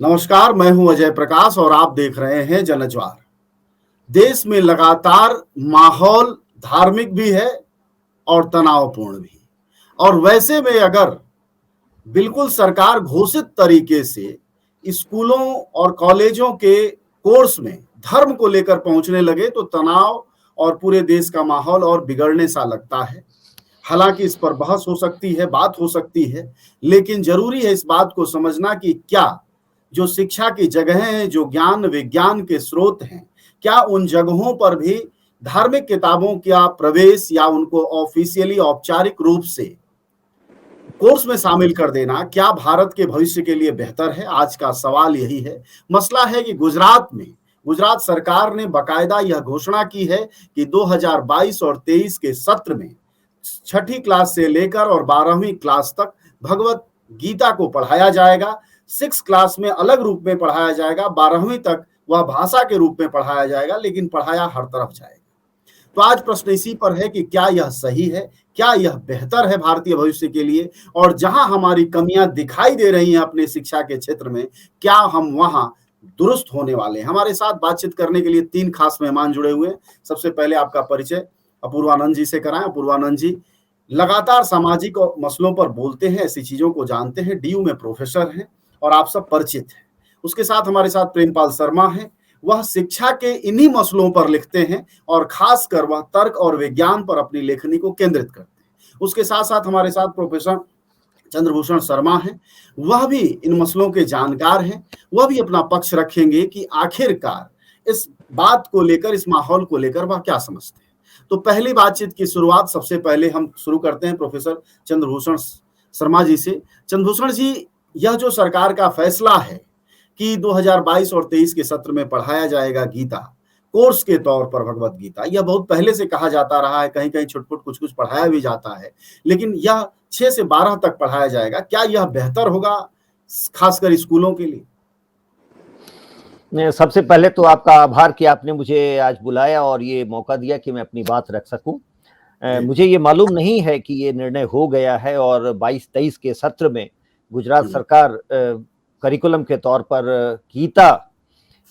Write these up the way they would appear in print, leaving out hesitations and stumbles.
नमस्कार, मैं हूं अजय प्रकाश और आप देख रहे हैं जनज्वार। देश में लगातार माहौल धार्मिक भी है और तनावपूर्ण भी। और वैसे में अगर बिल्कुल सरकार घोषित तरीके से स्कूलों और कॉलेजों के कोर्स में धर्म को लेकर पहुंचने लगे तो तनाव और पूरे देश का माहौल और बिगड़ने सा लगता है। हालांकि इस पर बहस हो सकती है, बात हो सकती है, लेकिन जरूरी है इस बात को समझना कि क्या जो शिक्षा की जगहें हैं, जो ज्ञान विज्ञान के स्रोत हैं, क्या उन जगहों पर भी धार्मिक किताबों का प्रवेश या उनको ऑफिशियली औपचारिक रूप से कोर्स में शामिल कर देना क्या भारत के भविष्य के लिए बेहतर है? आज का सवाल यही है। मसला है कि गुजरात सरकार ने बाकायदा यह घोषणा की है कि 2022 और 23 के सत्र में छठी क्लास से लेकर और 12वीं क्लास तक भगवत गीता को पढ़ाया जाएगा। 6 क्लास में अलग रूप में पढ़ाया जाएगा, 12वीं तक वह भाषा के रूप में पढ़ाया जाएगा, लेकिन पढ़ाया हर तरफ जाएगा। तो आज प्रश्न इसी पर है कि क्या यह सही है, क्या यह बेहतर है भारतीय भविष्य के लिए, और जहां हमारी कमियां दिखाई दे रही हैं अपने शिक्षा के क्षेत्र में, क्या हम वहां दुरुस्त होने वाले हैं? हमारे साथ बातचीत करने के लिए 3 खास मेहमान जुड़े हुए हैं। सबसे पहले आपका परिचय अपूर्वानंद जी से कराएं। अपूर्वानंद जी लगातार सामाजिक मसलों पर बोलते हैं, ऐसी चीजों को जानते हैं, डीयू में प्रोफेसर हैं और आप सब परिचित हैं। उसके साथ हमारे साथ प्रेमपाल शर्मा हैं, वह शिक्षा के इन्हीं मसलों पर लिखते हैं और खासकर वह तर्क और विज्ञान पर अपनी लेखनी को केंद्रित करते हैं। उसके साथ साथ हमारे साथ प्रोफेसर चंद्रभूषण शर्मा हैं, वह भी इन मसलों के जानकार हैं। वह भी अपना पक्ष रखेंगे कि आखिरकार इस बात को लेकर, इस माहौल को लेकर वह क्या समझते हैं। तो पहली बातचीत की शुरुआत सबसे पहले हम शुरू करते हैं प्रोफेसर चंद्रभूषण शर्मा जी से। चंद्रभूषण जी, यह जो सरकार का फैसला है कि 2022 और 23 के सत्र में पढ़ाया जाएगा गीता, कोर्स के तौर पर भगवत गीता, यह बहुत पहले से कहा जाता रहा है, कहीं कहीं छुटपुट कुछ कुछ पढ़ाया भी जाता है, लेकिन यह 6 से 12 तक पढ़ाया जाएगा। क्या यह बेहतर होगा खासकर स्कूलों के लिए? सबसे पहले तो आपका आभार कि आपने मुझे आज बुलाया और ये मौका दिया कि मैं अपनी बात रख सकूं। मुझे ये मालूम नहीं है कि ये निर्णय हो गया है और 22-23 के सत्र में गुजरात सरकार करिकुलम के तौर पर गीता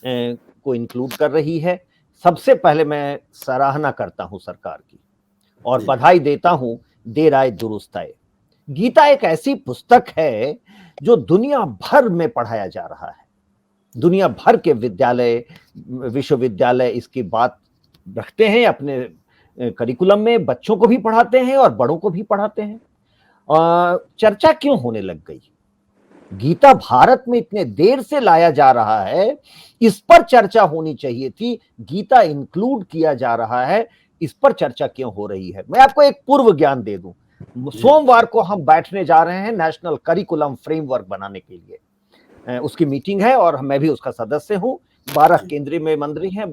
को इंक्लूड कर रही है। सबसे पहले मैं सराहना करता हूं सरकार की और बधाई देता हूं, देर आए दुरुस्त आए। गीता एक ऐसी पुस्तक है जो दुनिया भर में पढ़ाया जा रहा है। दुनिया भर के विद्यालय, विश्वविद्यालय इसकी बात रखते हैं अपने करिकुलम में, बच्चों को भी पढ़ाते हैं और बड़ों को भी पढ़ाते हैं। चर्चा क्यों होने लग गई? गीता भारत में इतने देर से लाया जा रहा है, इस पर चर्चा होनी चाहिए थी। गीता इंक्लूड किया जा रहा है, इस पर चर्चा क्यों हो रही है? मैं आपको एक पूर्व ज्ञान दे दूं। सोमवार को हम बैठने जा रहे हैं नेशनल करिकुलम फ्रेमवर्क बनाने के लिए। उसकी मीटिंग है और मैं भी उसका सदस्य हूं। 12 केंद्रीय में मंत्री हैं,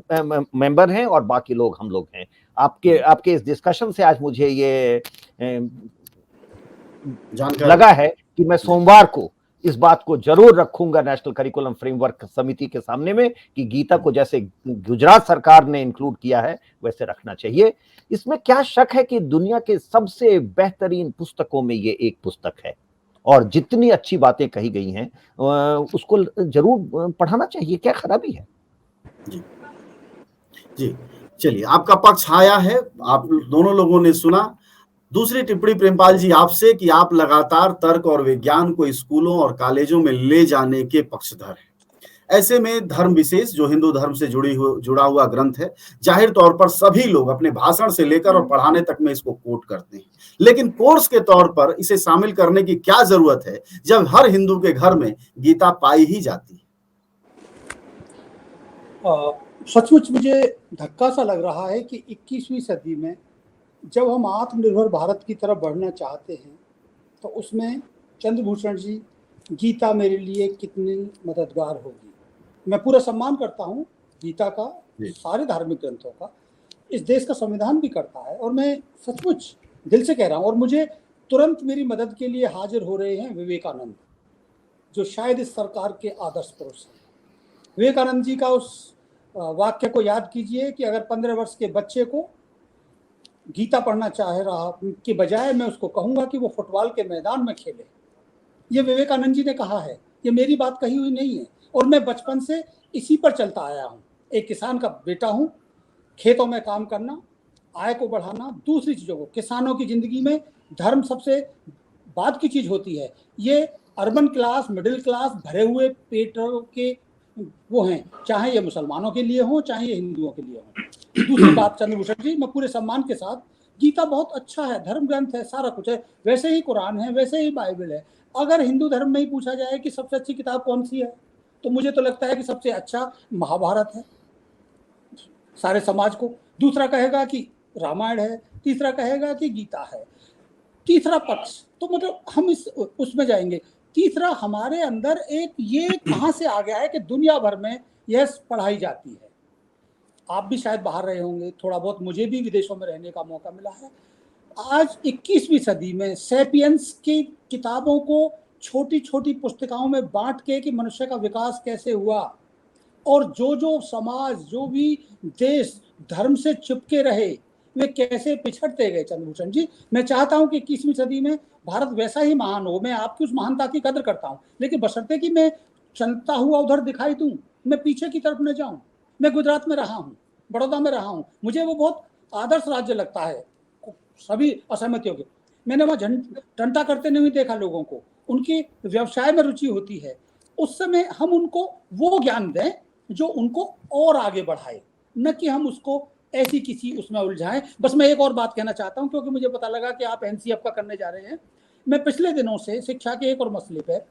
मेंबर हैं और बाकी लोग हम लोग हैं। आपके इस डिस्कशन से आज मुझे ये लगा है कि मैं सोमवार को इस बात को जरूर रखूंगा नेशनल करिकुलम फ्रेमवर्क समिति के सामने में कि गीता को जैसे गुजरात सरकार ने इंक्लूड किया है वैसे रखना चाहिए। इसमें क्या शक है कि दुनिया के सबसे बेहतरीन पुस्तकों में ये एक पुस्तक है और जितनी अच्छी बातें कही गई हैं उसको जरूर पढ़ाना चाहिए। क्या खराबी है? जी जी, चलिए, आपका पक्ष आया है, आप दोनों लोगों ने सुना। दूसरी टिप्पणी प्रेमपाल जी आपसे कि आप लगातार तर्क और विज्ञान को स्कूलों और कॉलेजों में ले जाने के पक्षधर हैं। ऐसे में धर्म विशेष जो हिंदू धर्म से जुड़ा हुआ ग्रंथ है, जाहिर तौर पर सभी लोग अपने भाषण से लेकर और पढ़ाने तक में इसको कोट करते हैं, लेकिन कोर्स के तौर पर इसे शामिल करने की क्या जरूरत है जब हर हिंदू के घर में गीता पाई ही जाती है? सचमुच मुझे धक्का सा लग रहा है कि 21वीं सदी में जब हम आत्मनिर्भर भारत की तरफ बढ़ना चाहते हैं तो उसमें चंद्रभूषण जी, गीता मेरे लिए कितनी मददगार होगी। मैं पूरा सम्मान करता हूँ गीता का, सारे धार्मिक ग्रंथों का, इस देश का संविधान भी करता है और मैं सचमुच दिल से कह रहा हूँ। और मुझे तुरंत मेरी मदद के लिए हाजिर हो रहे हैं विवेकानंद, जो शायद इस सरकार के आदर्श पुरुष हैं। विवेकानंद जी का उस वाक्य को याद कीजिए कि अगर 15 वर्ष के बच्चे को गीता पढ़ना चाह रहा के बजाय मैं उसको कहूंगा कि वो फुटबॉल के मैदान में खेले। ये विवेकानंद जी ने कहा है, ये मेरी बात कही हुई नहीं है। और मैं बचपन से इसी पर चलता आया हूँ। एक किसान का बेटा हूँ, खेतों में काम करना, आय को बढ़ाना, दूसरी चीज़ों को, किसानों की ज़िंदगी में धर्म सबसे बाद की चीज़ होती है। ये अर्बन क्लास, मिडिल क्लास, भरे हुए पेटों के वो हैं, चाहे ये मुसलमानों के लिए हो, चाहे ये हिंदुओं के लिए हो। दूसरी बात चंद्रभूषण जी, मैं पूरे सम्मान के साथ, गीता बहुत अच्छा है, धर्म ग्रंथ है, सारा कुछ है, वैसे ही कुरान है, वैसे ही बाइबल है। अगर हिंदू धर्म में ही पूछा जाए कि सबसे अच्छी किताब कौन सी है, तो मुझे तो लगता है कि सबसे अच्छा महाभारत है सारे समाज को। दूसरा कहेगा कि रामायण है, तीसरा कहेगा कि गीता है। तीसरा पक्ष तो मतलब हम इस उसमें जाएंगे। तीसरा, हमारे अंदर एक ये कहाँ से आ गया है कि दुनिया भर में यह पढ़ाई जाती है। आप भी शायद बाहर रहे होंगे, थोड़ा बहुत मुझे भी विदेशों में रहने का मौका मिला है। आज 21वीं सदी में सैपियंस की किताबों को छोटी छोटी पुस्तिकाओं में बांट के कि मनुष्य का विकास कैसे हुआ, और जो समाज, जो भी देश धर्म से चिपके रहे, वे कैसे पिछड़ते गए। चंद्रभूषण जी, मैं चाहता हूं कि 21वीं सदी में भारत वैसा ही महान हो। मैं आपकी उस महानता की कदर करता हूं, लेकिन बशर्ते कि मैं चलता हुआ उधर दिखाई दूं, मैं पीछे की तरफ न जाऊं। मैं गुजरात में रहा हूं, बड़ौदा में रहा हूं, मुझे वो बहुत आदर्श राज्य लगता है सभी असहमतियों के। मैंने वहाँ टंटा करते नहीं देखा लोगों को, उनकी व्यवसाय में रुचि होती है। उस समय हम उनको वो ज्ञान दें जो उनको और आगे बढ़ाए, न कि हम उसको ऐसी किसी उसमें उलझाएं। बस मैं एक और बात कहना चाहता हूं, क्योंकि मुझे पता लगा कि आप एनसीएफ का करने जा रहे हैं। मैं पिछले दिनों से शिक्षा के एक और मसले पर,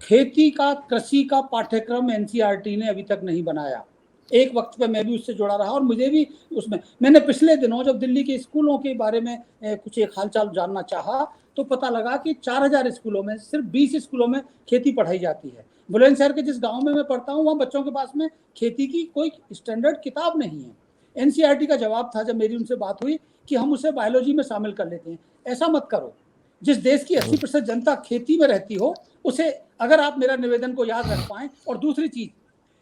खेती का, कृषि का पाठ्यक्रम एनसीईआरटी ने अभी तक नहीं बनाया। एक वक्त पे मैं भी उससे जुड़ा रहा और मुझे भी उसमें, मैंने पिछले दिनों जब दिल्ली के स्कूलों के बारे में कुछ एक हालचाल जानना चाहा, तो पता लगा कि 4000 स्कूलों में सिर्फ 20 स्कूलों में खेती पढ़ाई जाती है। बुलंदशहर के जिस गांव में मैं पढ़ता हूँ, वहाँ बच्चों के पास में खेती की कोई स्टैंडर्ड किताब नहीं है। एनसीईआरटी का जवाब था जब मेरी उनसे बात हुई कि हम उसे बायोलॉजी में शामिल कर लेते हैं। ऐसा मत करो। जिस देश की 80% जनता खेती में रहती हो, उसे अगर आप मेरा निवेदन को याद रख पाएं। और दूसरी चीज,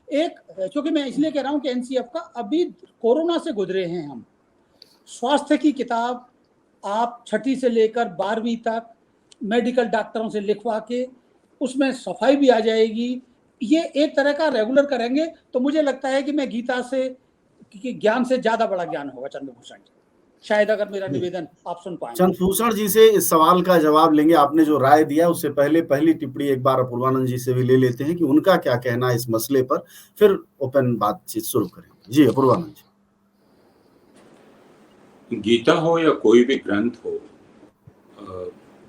एक, क्योंकि मैं इसलिए कह रहा हूं कि एनसीएफ का, अभी कोरोना से गुजरे हैं हम, स्वास्थ्य की किताब आप 6ठी से लेकर 12वीं तक मेडिकल डॉक्टरों से लिखवा के उसमें सफाई भी आ जाएगी। ये एक तरह का रेगुलर करेंगे तो मुझे लगता है कि मैं गीता से ज्ञान से ज्यादा बड़ा ज्ञान होगा। चंद्रभूषण जी, शायद अगर मेरा निवेदन आप सुन पाए। चंद्रभूषण जी से इस सवाल का जवाब लेंगे। आपने जो राय दिया उससे पहले पहली टिप्पणी एक बार अपूर्वानंद जी से भी ले लेते हैं कि उनका क्या कहना है इस मसले पर, फिर ओपन बातचीत शुरू करेंगे। जी अपूर्वानंद जी। गीता हो या कोई भी ग्रंथ हो,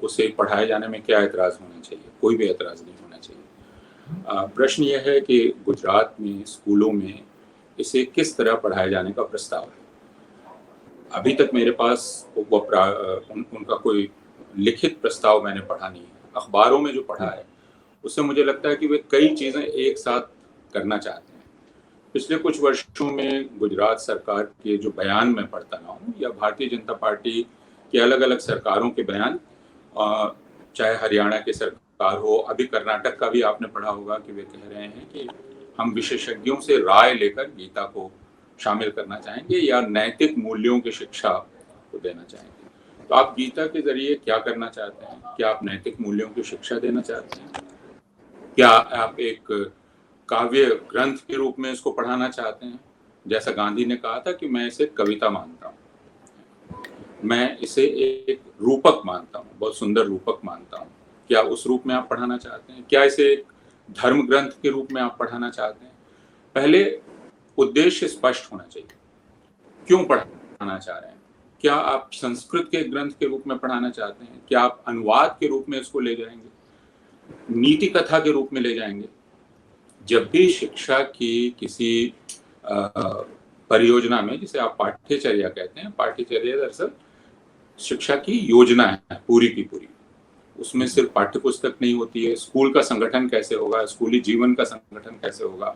उसे पढ़ाए जाने में क्या एतराज होना चाहिए? कोई भी एतराज नहीं होना चाहिए। प्रश्न यह है कि गुजरात में स्कूलों में इसे किस तरह पढ़ाए जाने का प्रस्ताव है। अभी तक मेरे पास उनका कोई लिखित प्रस्ताव मैंने पढ़ा नहीं है। अखबारों में जो पढ़ा है उससे मुझे लगता है कि वे कई चीज़ें एक साथ करना चाहते हैं। पिछले कुछ वर्षों में गुजरात सरकार के जो बयान मैं पढ़ता रहा हूँ, या भारतीय जनता पार्टी के अलग अलग सरकारों के बयान, चाहे हरियाणा की सरकार हो, अभी कर्नाटक का भी आपने पढ़ा होगा कि वे कह रहे हैं कि हम विशेषज्ञों से राय लेकर गीता को शामिल करना चाहेंगे या नैतिक मूल्यों की शिक्षा को देना चाहेंगे। तो आप गीता के जरिए क्या करना चाहते हैं? क्या आप नैतिक मूल्यों की शिक्षा देना चाहते हैं? क्या आप एक काव्य ग्रंथ के रूप में इसको पढ़ाना चाहते हैं? जैसा गांधी ने कहा था कि मैं इसे कविता मानता हूँ, मैं इसे एक रूपक मानता हूँ, बहुत सुंदर रूपक मानता हूँ। क्या उस रूप में आप पढ़ाना चाहते हैं? क्या इसे एक धर्म ग्रंथ के रूप में आप पढ़ाना चाहते हैं? पहले उद्देश्य स्पष्ट होना चाहिए, क्यों पढ़ाना चाह रहे हैं? क्या आप संस्कृत के ग्रंथ के रूप में पढ़ाना चाहते हैं? क्या आप अनुवाद के रूप में इसको ले जाएंगे, नीति कथा के रूप में ले जाएंगे? जब भी शिक्षा की किसी परियोजना में, जिसे आप पाठ्यचर्या कहते हैं, पाठ्यचर्या दरअसल शिक्षा की योजना है पूरी की पूरी। उसमें सिर्फ पाठ्यपुस्तक नहीं होती है, स्कूल का संगठन कैसे होगा, स्कूली जीवन का संगठन कैसे होगा,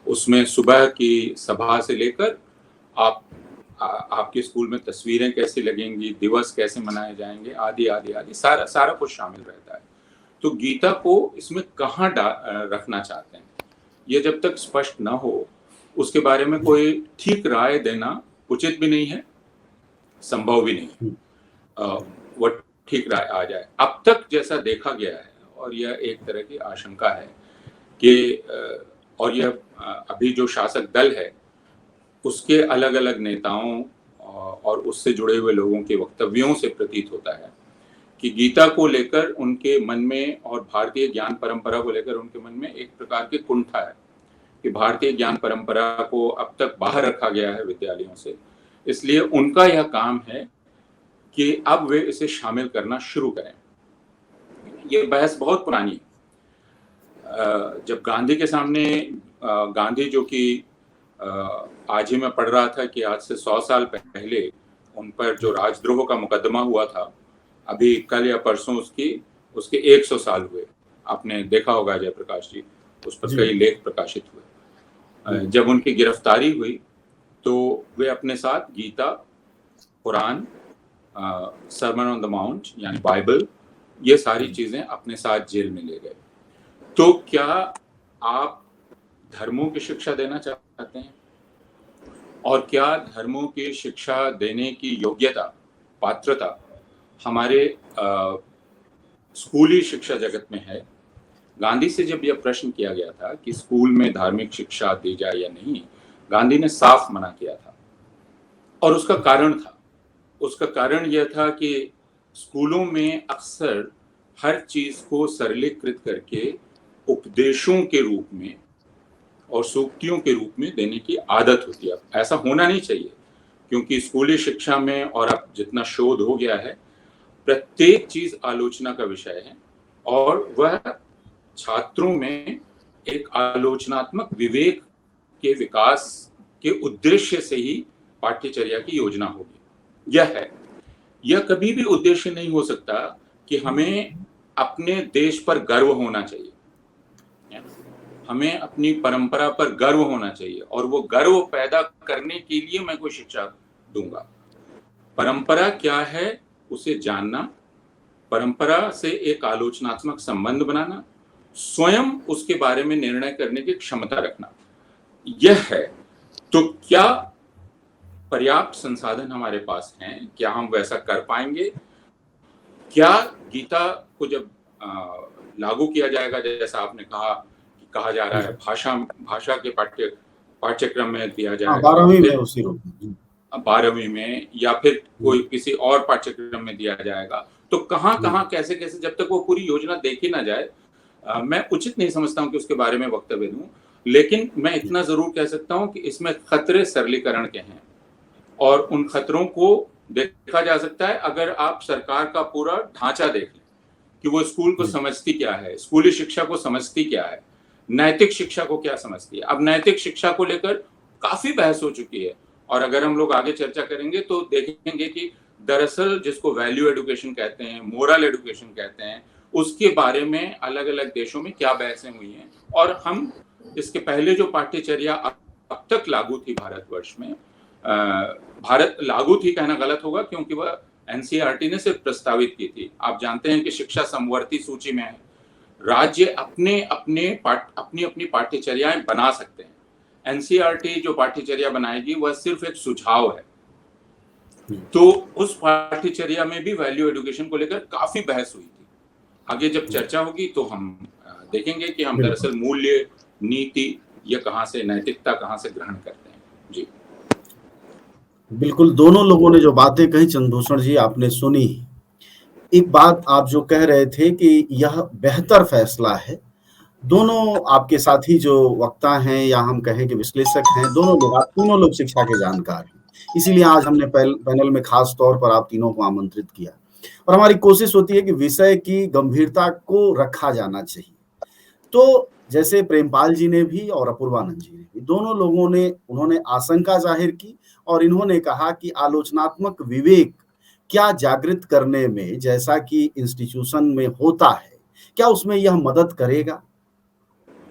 उसमें सुबह की सभा से लेकर आपके स्कूल में तस्वीरें कैसी लगेंगी, दिवस कैसे मनाए जाएंगे, आदि आदि आदि, सारा कुछ शामिल रहता है। तो गीता को इसमें कहाँ रखना चाहते हैं, ये जब तक स्पष्ट ना हो उसके बारे में कोई ठीक राय देना उचित भी नहीं है, संभव भी नहीं है। वो ठीक राय आ जाए। अब तक जैसा देखा गया है, और यह एक तरह की आशंका है कि और यह अभी जो शासक दल है उसके अलग अलग नेताओं और उससे जुड़े हुए लोगों के वक्तव्यों से प्रतीत होता है कि गीता को लेकर उनके मन में और भारतीय ज्ञान परंपरा को लेकर उनके मन में एक प्रकार की कुंठा है कि भारतीय ज्ञान परंपरा को अब तक बाहर रखा गया है विद्यालयों से। इसलिए उनका यह काम है कि अब वे इसे शामिल करना शुरू करें। ये बहस बहुत पुरानी है। जब गांधी के सामने गांधी, जो कि आज ही मैं पढ़ रहा था कि आज से 100 साल पहले उन पर जो राजद्रोह का मुकदमा हुआ था, अभी कल या परसों उसके 100 साल हुए। आपने देखा होगा जयप्रकाश जी, उस पर कई लेख प्रकाशित हुए। जब उनकी गिरफ्तारी हुई तो वे अपने साथ Gita, Quran, sermon on the mount यानी बाइबल, ये सारी चीजें अपने साथ जेल में ले गए। तो क्या आप धर्मों की शिक्षा देना चाहते हैं? और क्या धर्मों की शिक्षा देने की योग्यता, पात्रता हमारे स्कूली शिक्षा जगत में है? गांधी से जब यह प्रश्न किया गया था कि स्कूल में धार्मिक शिक्षा दी जाए या नहीं, गांधी ने साफ मना किया था। और उसका कारण यह था कि स्कूलों में अक्सर हर चीज को सरलीकृत करके उपदेशों के रूप में और सूक्तियों के रूप में देने की आदत होती है। ऐसा होना नहीं चाहिए, क्योंकि स्कूली शिक्षा में और अब जितना शोध हो गया है, प्रत्येक चीज आलोचना का विषय है और वह छात्रों में एक आलोचनात्मक विवेक के विकास के उद्देश्य से ही पाठ्यचर्या की योजना होगी। यह कभी भी उद्देश्य नहीं हो सकता कि हमें अपने देश पर गर्व होना चाहिए, हमें अपनी परंपरा पर गर्व होना चाहिए और वो गर्व पैदा करने के लिए मैं कोई शिक्षा दूंगा। परंपरा क्या है उसे जानना, परंपरा से एक आलोचनात्मक संबंध बनाना, स्वयं उसके बारे में निर्णय करने की क्षमता रखना, यह है। तो क्या पर्याप्त संसाधन हमारे पास हैं? क्या हम वैसा कर पाएंगे? क्या गीता को जब लागू किया जाएगा, जैसा आपने कहा जा रहा है, भाषा के पाठ्यक्रम में दिया जाएगा 12वीं में, उसी रूप में 12वीं में, या फिर कोई किसी और पाठ्यक्रम में दिया जाएगा, तो कहाँ कैसे जब तक वो पूरी योजना देखी ना जाए, मैं उचित नहीं समझता हूं कि उसके बारे में वक्तव्य दूं। लेकिन मैं इतना जरूर कह सकता हूं कि इसमें खतरे सरलीकरण के हैं और उन खतरों को देखा जा सकता है अगर आप सरकार का पूरा ढांचा देख लें कि वो स्कूल को समझती क्या है, स्कूली शिक्षा को समझती क्या है, नैतिक शिक्षा को क्या समझती है। अब नैतिक शिक्षा को लेकर काफी बहस हो चुकी है और अगर हम लोग आगे चर्चा करेंगे तो देखेंगे कि दरअसल जिसको वैल्यू एडुकेशन कहते हैं, मोरल एडुकेशन कहते हैं, उसके बारे में अलग अलग देशों में क्या बहसें हुई हैं। और हम इसके पहले जो पाठ्यचर्या अब तक लागू थी भारतवर्ष में, भारत लागू थी कहना गलत होगा क्योंकि वह एनसीईआरटी ने सिर्फ प्रस्तावित की थी। आप जानते हैं कि शिक्षा समवर्ती सूची में है, राज्य अपनी अपनी पाठ्यचर्याएं बना सकते हैं। एनसीईआरटी जो पाठ्यचर्या बनाएगी वह सिर्फ एक सुझाव है। तो उस पाठ्यचर्या में भी वैल्यू एडुकेशन को लेकर काफी बहस हुई थी। आगे जब चर्चा होगी तो हम देखेंगे कि हम दरअसल मूल्य, नीति, ये कहाँ से, नैतिकता कहाँ से ग्रहण करते हैं। जी बिल्कुल, दोनों लोगों ने जो बातें कही चंद्रभूषण जी, आपने सुनी। एक बात आप जो कह रहे थे कि यह बेहतर फैसला है, दोनों आपके साथी जो वक्ता हैं या हम कहें कि विश्लेषक हैं, तीनों लोग शिक्षा के जानकार हैं। इसीलिए आज हमने पैनल में खास तौर पर आप तीनों को आमंत्रित किया और हमारी कोशिश होती है कि विषय की गंभीरता को रखा जाना चाहिए। तो जैसे प्रेमपाल जी ने भी और अपूर्वानंद जी ने भी, दोनों लोगों ने उन्होंने आशंका जाहिर की और इन्होंने कहा कि आलोचनात्मक विवेक क्या जागृत करने में, जैसा कि इंस्टीट्यूशन में होता है, क्या उसमें यह मदद करेगा?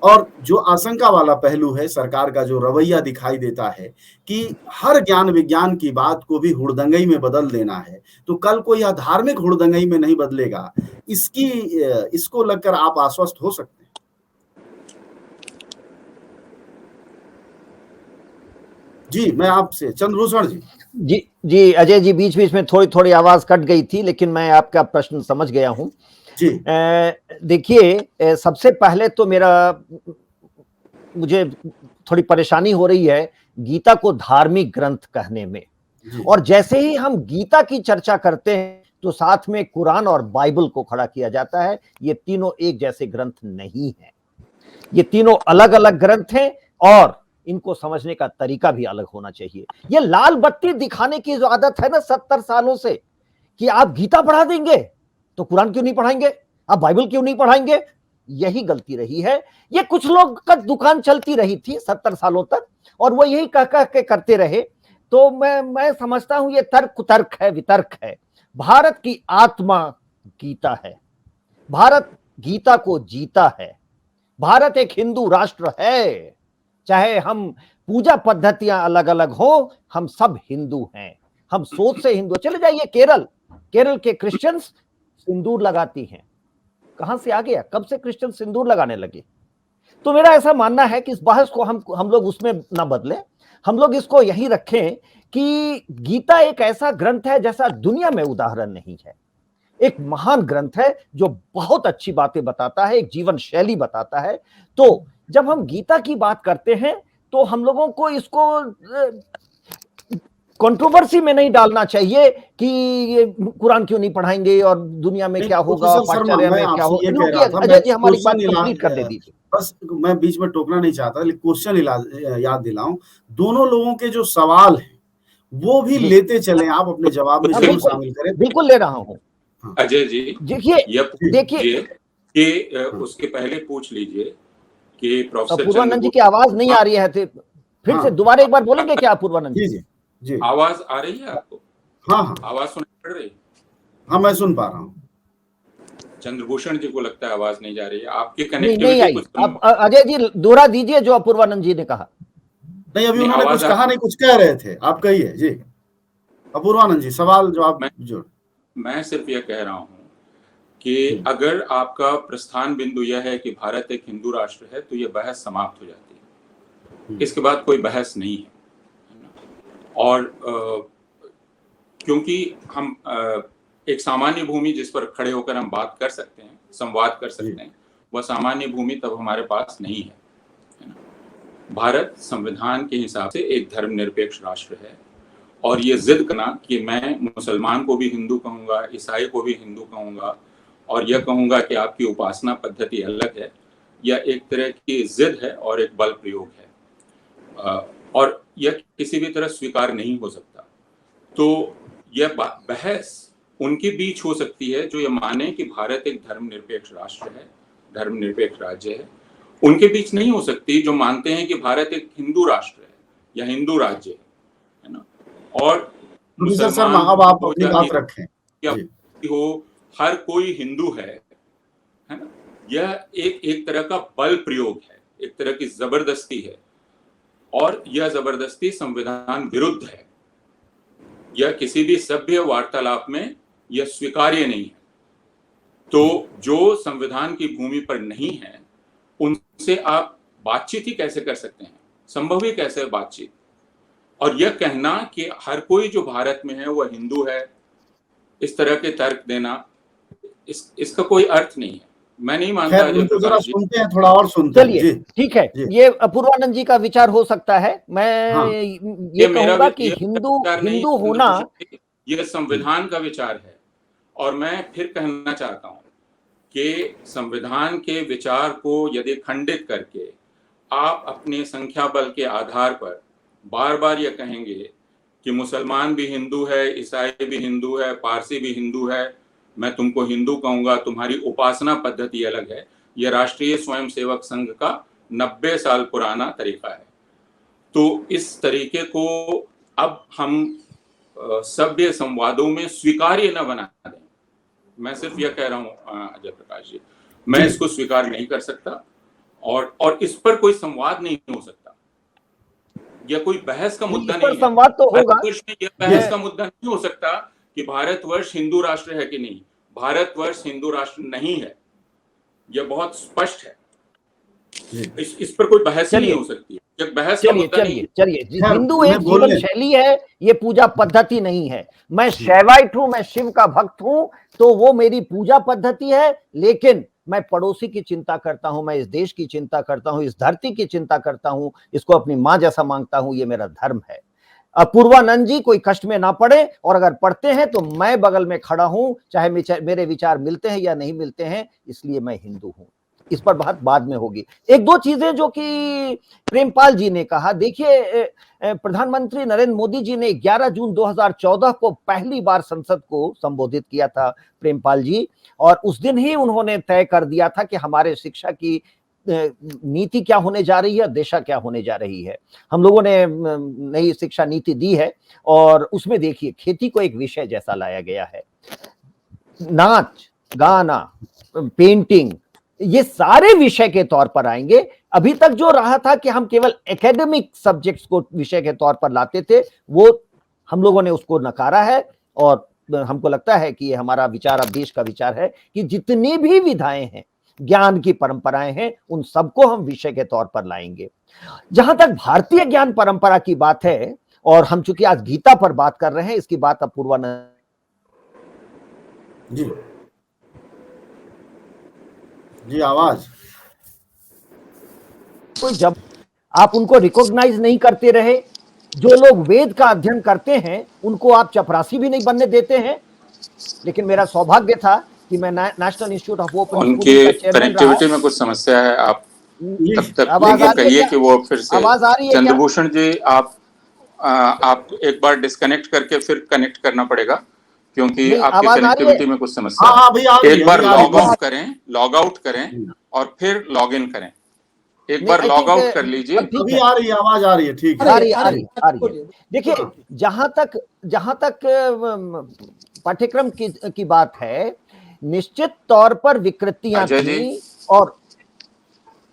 और जो आशंका वाला पहलू है, सरकार का जो रवैया दिखाई देता है कि हर ज्ञान विज्ञान की बात को भी हुड़दंगई में बदल देना है, तो कल को यह धार्मिक हुड़दंगई में नहीं बदलेगा, इसको लगकर आप आश्वस्त हो सकते हैं? जी, मैं आपसे चंद्रभूषण जी अजय जी, बीच बीच में थोड़ी आवाज कट गई थी, लेकिन मैं आपका प्रश्न समझ गया हूं। जी देखिए, सबसे पहले तो मुझे थोड़ी परेशानी हो रही है गीता को धार्मिक ग्रंथ कहने में। जी और जैसे ही हम गीता की चर्चा करते हैं तो साथ में कुरान और बाइबल को खड़ा किया जाता है। ये तीनों एक जैसे ग्रंथ नहीं है, ये तीनों अलग अलग ग्रंथ हैं और इनको समझने का तरीका भी अलग होना चाहिए। ये लाल बत्ती दिखाने की जो आदत है ना 70 सालों से, कि आप गीता पढ़ा देंगे तो कुरान क्यों नहीं पढ़ाएंगे, आप बाइबल क्यों नहीं पढ़ाएंगे, यही गलती रही है। ये कुछ लोग का दुकान चलती रही थी 70 सालों तक और वो यही कह कह के करते रहे। तो मैं समझता हूं ये तर्क है, वितर्क है। भारत की आत्मा गीता है, भारत गीता को जीता है, भारत एक हिंदू राष्ट्र है। चाहे हम पूजा पद्धतियां अलग अलग हो, हम सब हिंदू हैं, हम सोच से हिंदू। चले जाइए केरल के क्रिश्चियंस सिंदूर लगाती हैं। कहां से आ गया, कब से क्रिश्चियन सिंदूर लगाने लगे? तो मेरा ऐसा मानना है कि इस बहस को हम लोग उसमें ना बदले, हम लोग इसको यही रखें कि गीता एक ऐसा ग्रंथ है जैसा दुनिया में उदाहरण नहीं है। एक महान ग्रंथ है जो बहुत अच्छी बातें बताता है, एक जीवन शैली बताता है। तो जब हम गीता की बात करते हैं तो हम लोगों को इसको कंट्रोवर्सी में नहीं डालना चाहिए कि कुरान क्यों नहीं पढ़ाएंगे और दुनिया में क्या होगा, पाश्चर्य में क्या होगा। अजय जी हमारी बात कंप्लीट करने दीजिए। बस मैं बीच में टोकना नहीं चाहता, लेकिन क्वेश्चन याद दिलाऊं। दोनों लोगों के जो सवाल हैं वो भी लेते चले, आप अपने जवाब में जरूर शामिल करें। बिल्कुल ले रहा हूँ अजय जी। देखिए कि उसके पहले पूछ लीजिए कि प्रोफेसर पूर्वानंद जी की आवाज नहीं आ रही है, फिर से दोबारा एक बार बोलेंगे क्या पूर्वानंद जी? जी आवाज आ रही है आपको? हाँ, आवाज सुनाई पड़ रही? हाँ, मैं सुन पा रहा हूँ। चंद्रभूषण जी को लगता है आवाज नहीं जा रही है, आपकी नहीं आई। अब अजय जी दोहरा दीजिए जो अपूर्वानंद जी ने कहा। नहीं, अभी उन्होंने कुछ कहा नहीं, कुछ कह रहे थे, आप कहिए जी। अपूर्वानंद जी सवाल जो आप मैं सिर्फ यह कह रहा हूँ कि अगर आपका प्रस्थान बिंदु यह है कि भारत एक हिंदू राष्ट्र है तो यह बहस समाप्त हो जाती है, इसके बाद कोई बहस नहीं है। और क्योंकि हम एक सामान्य भूमि जिस पर खड़े होकर हम बात कर सकते हैं, संवाद कर सकते हैं, वह सामान्य भूमि तब हमारे पास नहीं है ना। भारत संविधान के हिसाब से एक धर्मनिरपेक्ष राष्ट्र है और ये जिद करना कि मैं मुसलमान को भी हिंदू कहूँगा, ईसाई को भी हिंदू कहूँगा और यह कहूँगा कि आपकी उपासना पद्धति अलग है, यह एक तरह की जिद है और एक बल प्रयोग है और यह किसी भी तरह स्वीकार नहीं हो सकता। तो यह बहस उनके बीच हो सकती है जो ये माने कि भारत एक धर्मनिरपेक्ष राष्ट्र है, धर्मनिरपेक्ष राज्य है। उनके बीच नहीं हो सकती जो मानते हैं कि भारत एक हिंदू राष्ट्र है या हिंदू राज्य है ना। और मुसलमान अब आप अपनी बात रखें या हो, हर कोई हिंदू है ना। यह एक तरह का बल प्रयोग है, एक तरह की जबरदस्ती है और यह जबरदस्ती संविधान विरुद्ध है। यह किसी भी सभ्य वार्तालाप में यह स्वीकार्य नहीं है। तो जो संविधान की भूमि पर नहीं है उनसे आप बातचीत ही कैसे कर सकते हैं, संभव ही कैसे बातचीत। और यह कहना कि हर कोई जो भारत में है वह हिंदू है, इस तरह के तर्क देना, इसका कोई अर्थ नहीं है। मैं नहीं मानता। जरा सुनते हैं, थोड़ा और सुनते हैं। चलिए ठीक है, ये अपूर्वानंद जी का विचार हो सकता है। मैं ये कहूंगा कि हिंदू होना यह संविधान का विचार है और मैं फिर कहना चाहता हूं कि संविधान के विचार को यदि खंडित करके आप अपने संख्या बल के आधार पर बार बार यह कहेंगे कि मुसलमान भी हिंदू है, ईसाई भी हिंदू है, पारसी भी हिंदू है, मैं तुमको हिंदू कहूंगा, तुम्हारी उपासना पद्धति अलग है, यह राष्ट्रीय स्वयंसेवक संघ का 90 साल पुराना तरीका है। तो इस तरीके को अब हम सभ्य संवादों में स्वीकार्य न बना दें। मैं सिर्फ यह कह रहा हूं अजय प्रकाश जी, मैं इसको स्वीकार नहीं कर सकता और इस पर कोई संवाद नहीं हो सकता। यह कोई बहस का मुद्दा नहीं है। संवाद तो होगा, यह बहस का मुद्दा नहीं हो सकता कि भारतवर्ष हिंदू राष्ट्र है कि नहीं। भारतवर्ष हिंदू राष्ट्र नहीं है, यह बहुत स्पष्ट है। इस पर कोई बहस नहीं हो सकती है। एक बहस का चलिए मुद्दा नहीं चलिए है। चलिए, खैर, हिंदू उन्हें एक बोलने जीवन शैली है, ये पूजा पद्धति नहीं है। मैं शैवाइट हूं, मैं शिव का भक्त हूं, तो वो मेरी पूजा पद्धति है, लेकिन मैं पड़ोसी की चिंता करता हूं, मैं इस देश की चिंता करता हूं, इस धरती की चिंता करता हूं, इसको अपनी मां जैसा मांगता हूं, ये मेरा धर्म है। पूर्वानंद जी कोई कष्ट में ना पड़े, और अगर पढ़ते हैं तो मैं बगल में खड़ा हूं, चाहे मेरे विचार मिलते हैं या नहीं मिलते हैं, इसलिए मैं हिंदू हूं। इस पर बात बाद में होगी। एक दो चीजें जो कि प्रेमपाल जी ने कहा, देखिए प्रधानमंत्री नरेंद्र मोदी जी ने 11 जून 2014 को पहली बार संसद को संबोधित किया था, प्रेमपाल जी, और उस दिन ही उन्होंने तय कर दिया था कि हमारे शिक्षा की नीति क्या होने जा रही है, दिशा क्या होने जा रही है। हम लोगों ने नई शिक्षा नीति दी है, और उसमें देखिए खेती को एक विषय जैसा लाया गया है। नाच गाना, पेंटिंग, ये सारे विषय के तौर पर आएंगे। अभी तक जो रहा था कि हम केवल एकेडमिक सब्जेक्ट्स को विषय के तौर पर लाते थे, वो हम लोगों ने उसको नकारा है, और हमको लगता है कि ये हमारा विचार, अब देश का विचार है कि जितनी भी विधाएं हैं, ज्ञान की परंपराएं हैं, उन सबको हम विषय के तौर पर लाएंगे। जहां तक भारतीय ज्ञान परंपरा की बात है, और हम चूंकि आज गीता पर बात कर रहे हैं, इसकी बात अब पूर्वानंद जी जी, आवाज तो जब आप उनको रिकॉग्नाइज नहीं करते रहे, जो लोग वेद का अध्ययन करते हैं उनको आप चपरासी भी नहीं बनने देते हैं। लेकिन मेरा सौभाग्य था कि मैं नेशनल इंस्टीट्यूट ऑफ ओपन उनके स्कूलिंग का चेयरमैन रहा। कनेक्टिविटी में कुछ समस्या है, आप तब तक आवाज आ रही है कहिए क्या? कि वो फिर से। आवाज आ रही है क्या? चंद्रभूषण जी, आप एक बार डिस्कनेक्ट करके फिर कनेक्ट करना पड़ेगा, क्योंकि नहीं, आपकी आवाज आ रही है? कनेक्टिविटी में कुछ समस्या हाँ है। हाँ, अभी आ रही है, एक बार अभी आ रही लॉग है। आउट करें, लॉग आउट करें और फिर लॉग इन करें। एक नहीं, बार I लॉग think, आउट कर लीजिए। ठीक अभी है। आ रही है, आवाज आ रही है, ठीक आ है। रही है, आ रही है। देखिए, जहां तक पाठ्यक्रम की बात है, निश्चित तौर पर अजय जी,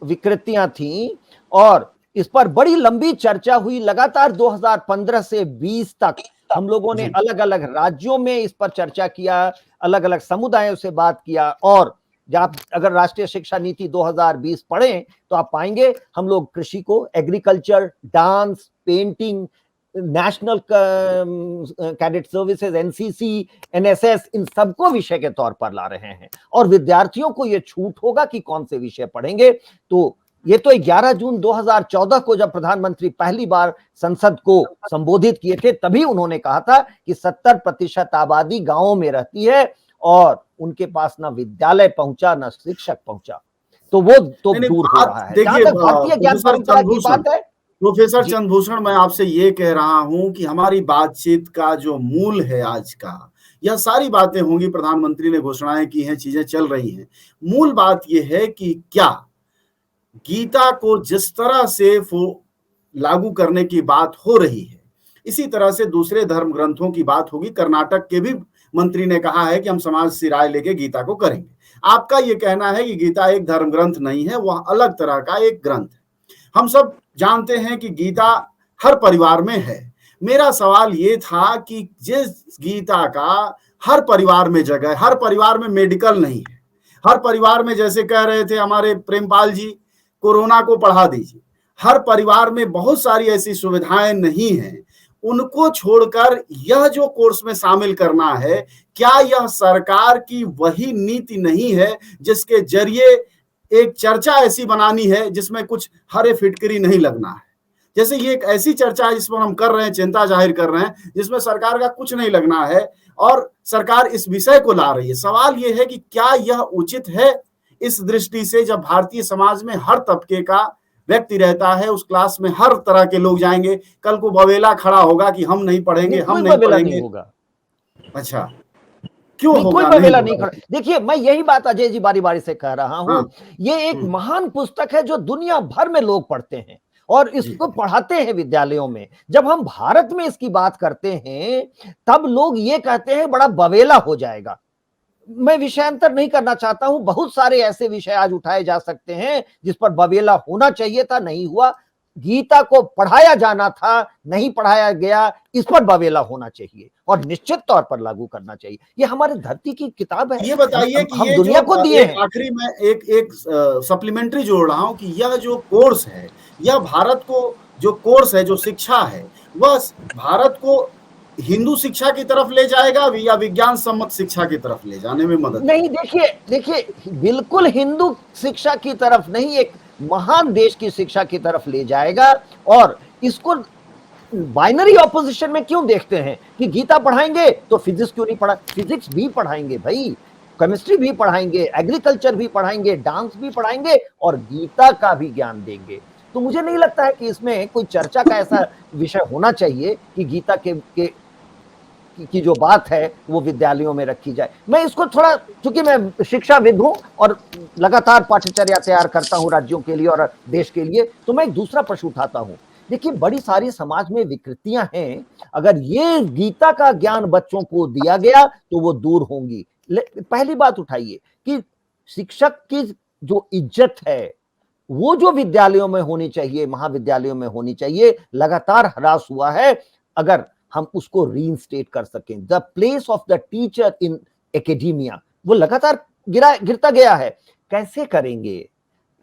विकृतियां थीं, और इस पर बड़ी लंबी चर्चा हुई लगातार 2015 से 20 तक। हम लोगों ने जी। अलग अलग राज्यों में इस पर चर्चा किया, अलग अलग समुदायों से बात किया, और जब आप अगर राष्ट्रीय शिक्षा नीति 2020 पढ़ें तो आप पाएंगे हम लोग कृषि को, agriculture, dance, painting, national cadet services, NCC, NSS, इन सबको विषय के तौर पर ला रहे हैं, और विद्यार्थियों को यह छूट होगा कि कौन से विषय पढ़ेंगे। तो ये तो 11 जून 2014 को जब प्रधानमंत्री पहली बार संसद को संबोधित किए थे, तभी उन्होंने कहा था कि 70% आबादी गांवों में रहती है, और उनके पास ना विद्यालय पहुंचा, ना शिक्षक पहुंचा। तो वो तो नहीं, दूर हो रहा है। जहां देखिए तक भारतीय ज्ञान परंपरा की बात है, प्रोफेसर जी। चंद्रभूषण, मैं आपसे ये कह रहा हूं कि हमारी बातचीत का जो मूल है आज का, यह सारी बातें होंगी, प्रधानमंत्री ने घोषणाएं की हैं, चीजें चल रही हैं। मूल बात यह है कि क्या गीता को जिस तरह से लागू करने की बात हो रही है, इसी तरह से दूसरे धर्म ग्रंथों की बात होगी। कर्नाटक के भी मंत्री ने कहा है कि हम समाज से राय लेके गीता को करेंगे। आपका ये कहना है कि गीता एक धर्म ग्रंथ नहीं है, वह अलग तरह का एक ग्रंथ है। हम सब जानते हैं कि गीता हर परिवार में है। मेरा सवाल ये था कि जिस गीता का हर परिवार में जगह, हर परिवार में मेडिकल नहीं है, हर परिवार में, जैसे कह रहे थे हमारे प्रेमपाल जी, कोरोना को पढ़ा दीजिए, हर परिवार में बहुत सारी ऐसी सुविधाएं नहीं हैं, उनको छोड़कर यह जो कोर्स में शामिल करना है, क्या यह सरकार की वही नीति नहीं है जिसके जरिए एक चर्चा ऐसी बनानी है जिसमें कुछ हरे फिटकरी नहीं लगना है? जैसे ये एक ऐसी चर्चा है जिस पर हम कर रहे हैं, चिंता जाहिर कर रहे हैं, जिसमें सरकार का कुछ नहीं लगना है, और सरकार इस विषय को ला रही है। सवाल यह है कि क्या यह उचित है इस दृष्टि से, जब भारतीय समाज में हर तबके का व्यक्ति रहता है, उस क्लास में हर तरह के लोग जाएंगे, कल को बवेला खड़ा होगा कि हम नहीं पढ़ेंगे, हम नहीं पढ़ेंगे। होगा। अच्छा, क्यों नहीं, होगा? कोई बवेला नहीं खड़ा। देखिए, मैं यही बात अजय जी बारी बारी से कह रहा हूं। ये एक महान पुस्तक है जो दुनिया भर में लोग पढ़ते हैं और इसको पढ़ाते हैं विद्यालयों में। जब हम भारत में इसकी बात करते हैं तब लोग ये कहते हैं बड़ा बवेला हो जाएगा। मैं विषयांतर नहीं करना चाहता हूं, बहुत सारे ऐसे विषय आज उठाए जा सकते हैं जिस पर बवेला होना चाहिए था, नहीं हुआ। गीता को पढ़ाया जाना था, नहीं पढ़ाया गया, इस पर बवेला होना चाहिए और निश्चित तौर पर लागू करना चाहिए। ये हमारे धरती की किताब है, ये बताइए कि हम ये दुनिया को जो दिए एक हैं। आखिरी में एक सप्लीमेंट्री जोड़ रहा हूं कि यह जो कोर्स है, यह भारत को जो कोर्स है, जो शिक्षा है, वह भारत को हिंदू शिक्षा की तरफ ले जाएगा या विज्ञान सम्मत शिक्षा की तरफ ले जाने में मदद नहीं, देखिए बिल्कुल हिंदू शिक्षा की तरफ नहीं, एक महान देश की शिक्षा की तरफ ले जाएगा। और इसको बाइनरी ऑपोजिशन में क्यों देखते हैं कि गीता पढ़ाएंगे तो फिजिक्स क्यों नहीं पढ़ा? फिजिक्स भी पढ़ाएंगे भाई, केमिस्ट्री भी पढ़ाएंगे, एग्रीकल्चर भी पढ़ाएंगे, डांस भी पढ़ाएंगे और गीता का भी ज्ञान देंगे। तो मुझे नहीं लगता है कि इसमें कोई चर्चा का ऐसा विषय होना चाहिए कि गीता के की जो बात है वो विद्यालयों में रखी जाए। मैं इसको थोड़ा, चूंकि मैं शिक्षाविद हूं और लगातार पाठ्यचर्या तैयार करता हूं राज्यों के लिए और देश के लिए, तो मैं एक दूसरा प्रश्न उठाता हूं। देखिए, बड़ी सारी समाज में विकृतियां हैं, अगर ये गीता का ज्ञान बच्चों को दिया गया तो वो दूर होंगी। पहली बात उठाइए कि शिक्षक की जो इज्जत है वो जो विद्यालयों में होनी चाहिए, महाविद्यालयों में होनी चाहिए, लगातार ह्रास हुआ है। अगर हम उसको रीइंस्टेट कर सकें, the place of the teacher in academia, वो लगातार गिरता गया है। कैसे करेंगे?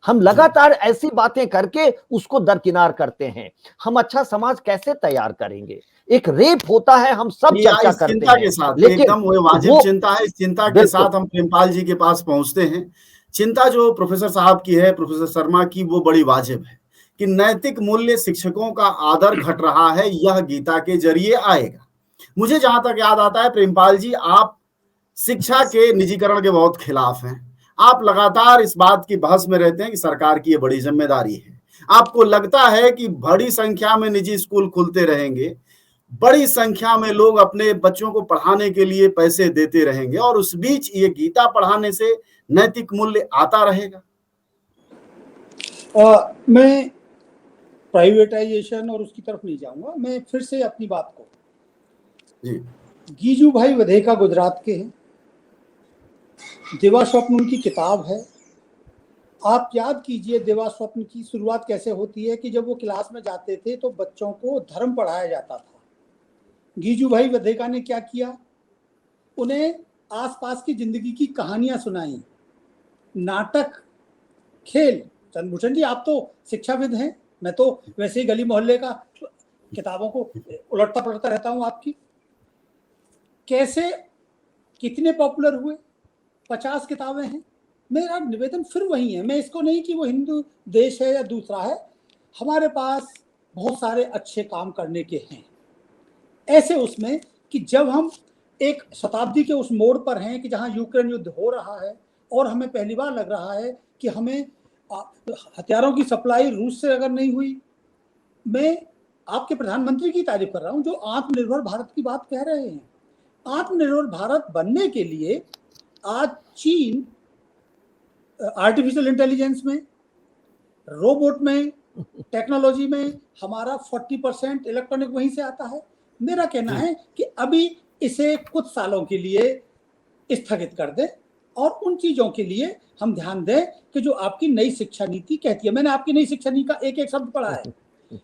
हम लगातार ऐसी बातें करके उसको दरकिनार करते हैं। हम अच्छा समाज कैसे तैयार करेंगे? एक रेप होता है, हम सब चर्चा इस करते चिंता हैं, के साथ लेकिन एकदम वो वाजिब चिंता है। इस चिंता के साथ हम प्रेमपाल जी के पास पहुंचते हैं। चिंता जो प्रोफेसर साहब की है, प्रोफेसर शर्मा की, वो बड़ी वाजिब है कि नैतिक मूल्य, शिक्षकों का आदर घट रहा है, यह गीता के जरिए आएगा। मुझे जहां तक याद आता है प्रेमपाल जी, आप शिक्षा के निजीकरण के बहुत खिलाफ हैं। आप लगातार इस बात की बहस में रहते हैं कि सरकार की ये बड़ी जिम्मेदारी है। आपको लगता है कि बड़ी संख्या में निजी स्कूल खुलते रहेंगे, बड़ी संख्या में लोग अपने बच्चों को पढ़ाने के लिए पैसे देते रहेंगे और उस बीच ये गीता पढ़ाने से नैतिक मूल्य आता रहेगा। मैं प्राइवेटाइजेशन और उसकी तरफ नहीं जाऊंगा। मैं फिर से अपनी बात को, जी, गीजू भाई वधेका गुजरात के हैं, देवा स्वप्न उनकी किताब है। आप याद कीजिए देवा स्वप्न की शुरुआत कैसे होती है कि जब वो क्लास में जाते थे तो बच्चों को धर्म पढ़ाया जाता था। गीजू भाई वधेका ने क्या किया? उन्हें आसपास की जिंदगी की कहानियां सुनाई, नाटक, खेल। चंद्रभूषण जी, आप तो शिक्षाविद हैं, मैं तो वैसे ही गली मोहल्ले का किताबों को उलटता पलटता रहता हूं। आपकी कैसे कितने पॉपुलर हुए? 50 किताबें हैं। मेरा निवेदन फिर वही है, मैं इसको नहीं कि वो हिंदू देश है या दूसरा है, हमारे पास बहुत सारे अच्छे काम करने के हैं। ऐसे उसमें कि जब हम एक शताब्दी के उस मोड़ पर हैं कि जहां यूक्रेन युद्ध हो रहा है और हमें पहली बार लग रहा है कि हमें हथियारों की सप्लाई रूस से अगर नहीं हुई, मैं आपके प्रधानमंत्री की तारीफ कर रहा हूं जो आत्मनिर्भर भारत की बात कह रहे हैं। आत्मनिर्भर भारत बनने के लिए आज चीन आर्टिफिशियल इंटेलिजेंस में, रोबोट में, टेक्नोलॉजी में हमारा 40% इलेक्ट्रॉनिक वहीं से आता है। मेरा कहना है कि अभी इसे कुछ सालों के लिए स्थगित कर दें और उन चीजों के लिए हम ध्यान दें कि जो आपकी नई शिक्षा नीति कहती है। मैंने आपकी नई शिक्षा नीति का एक एक शब्द पढ़ा है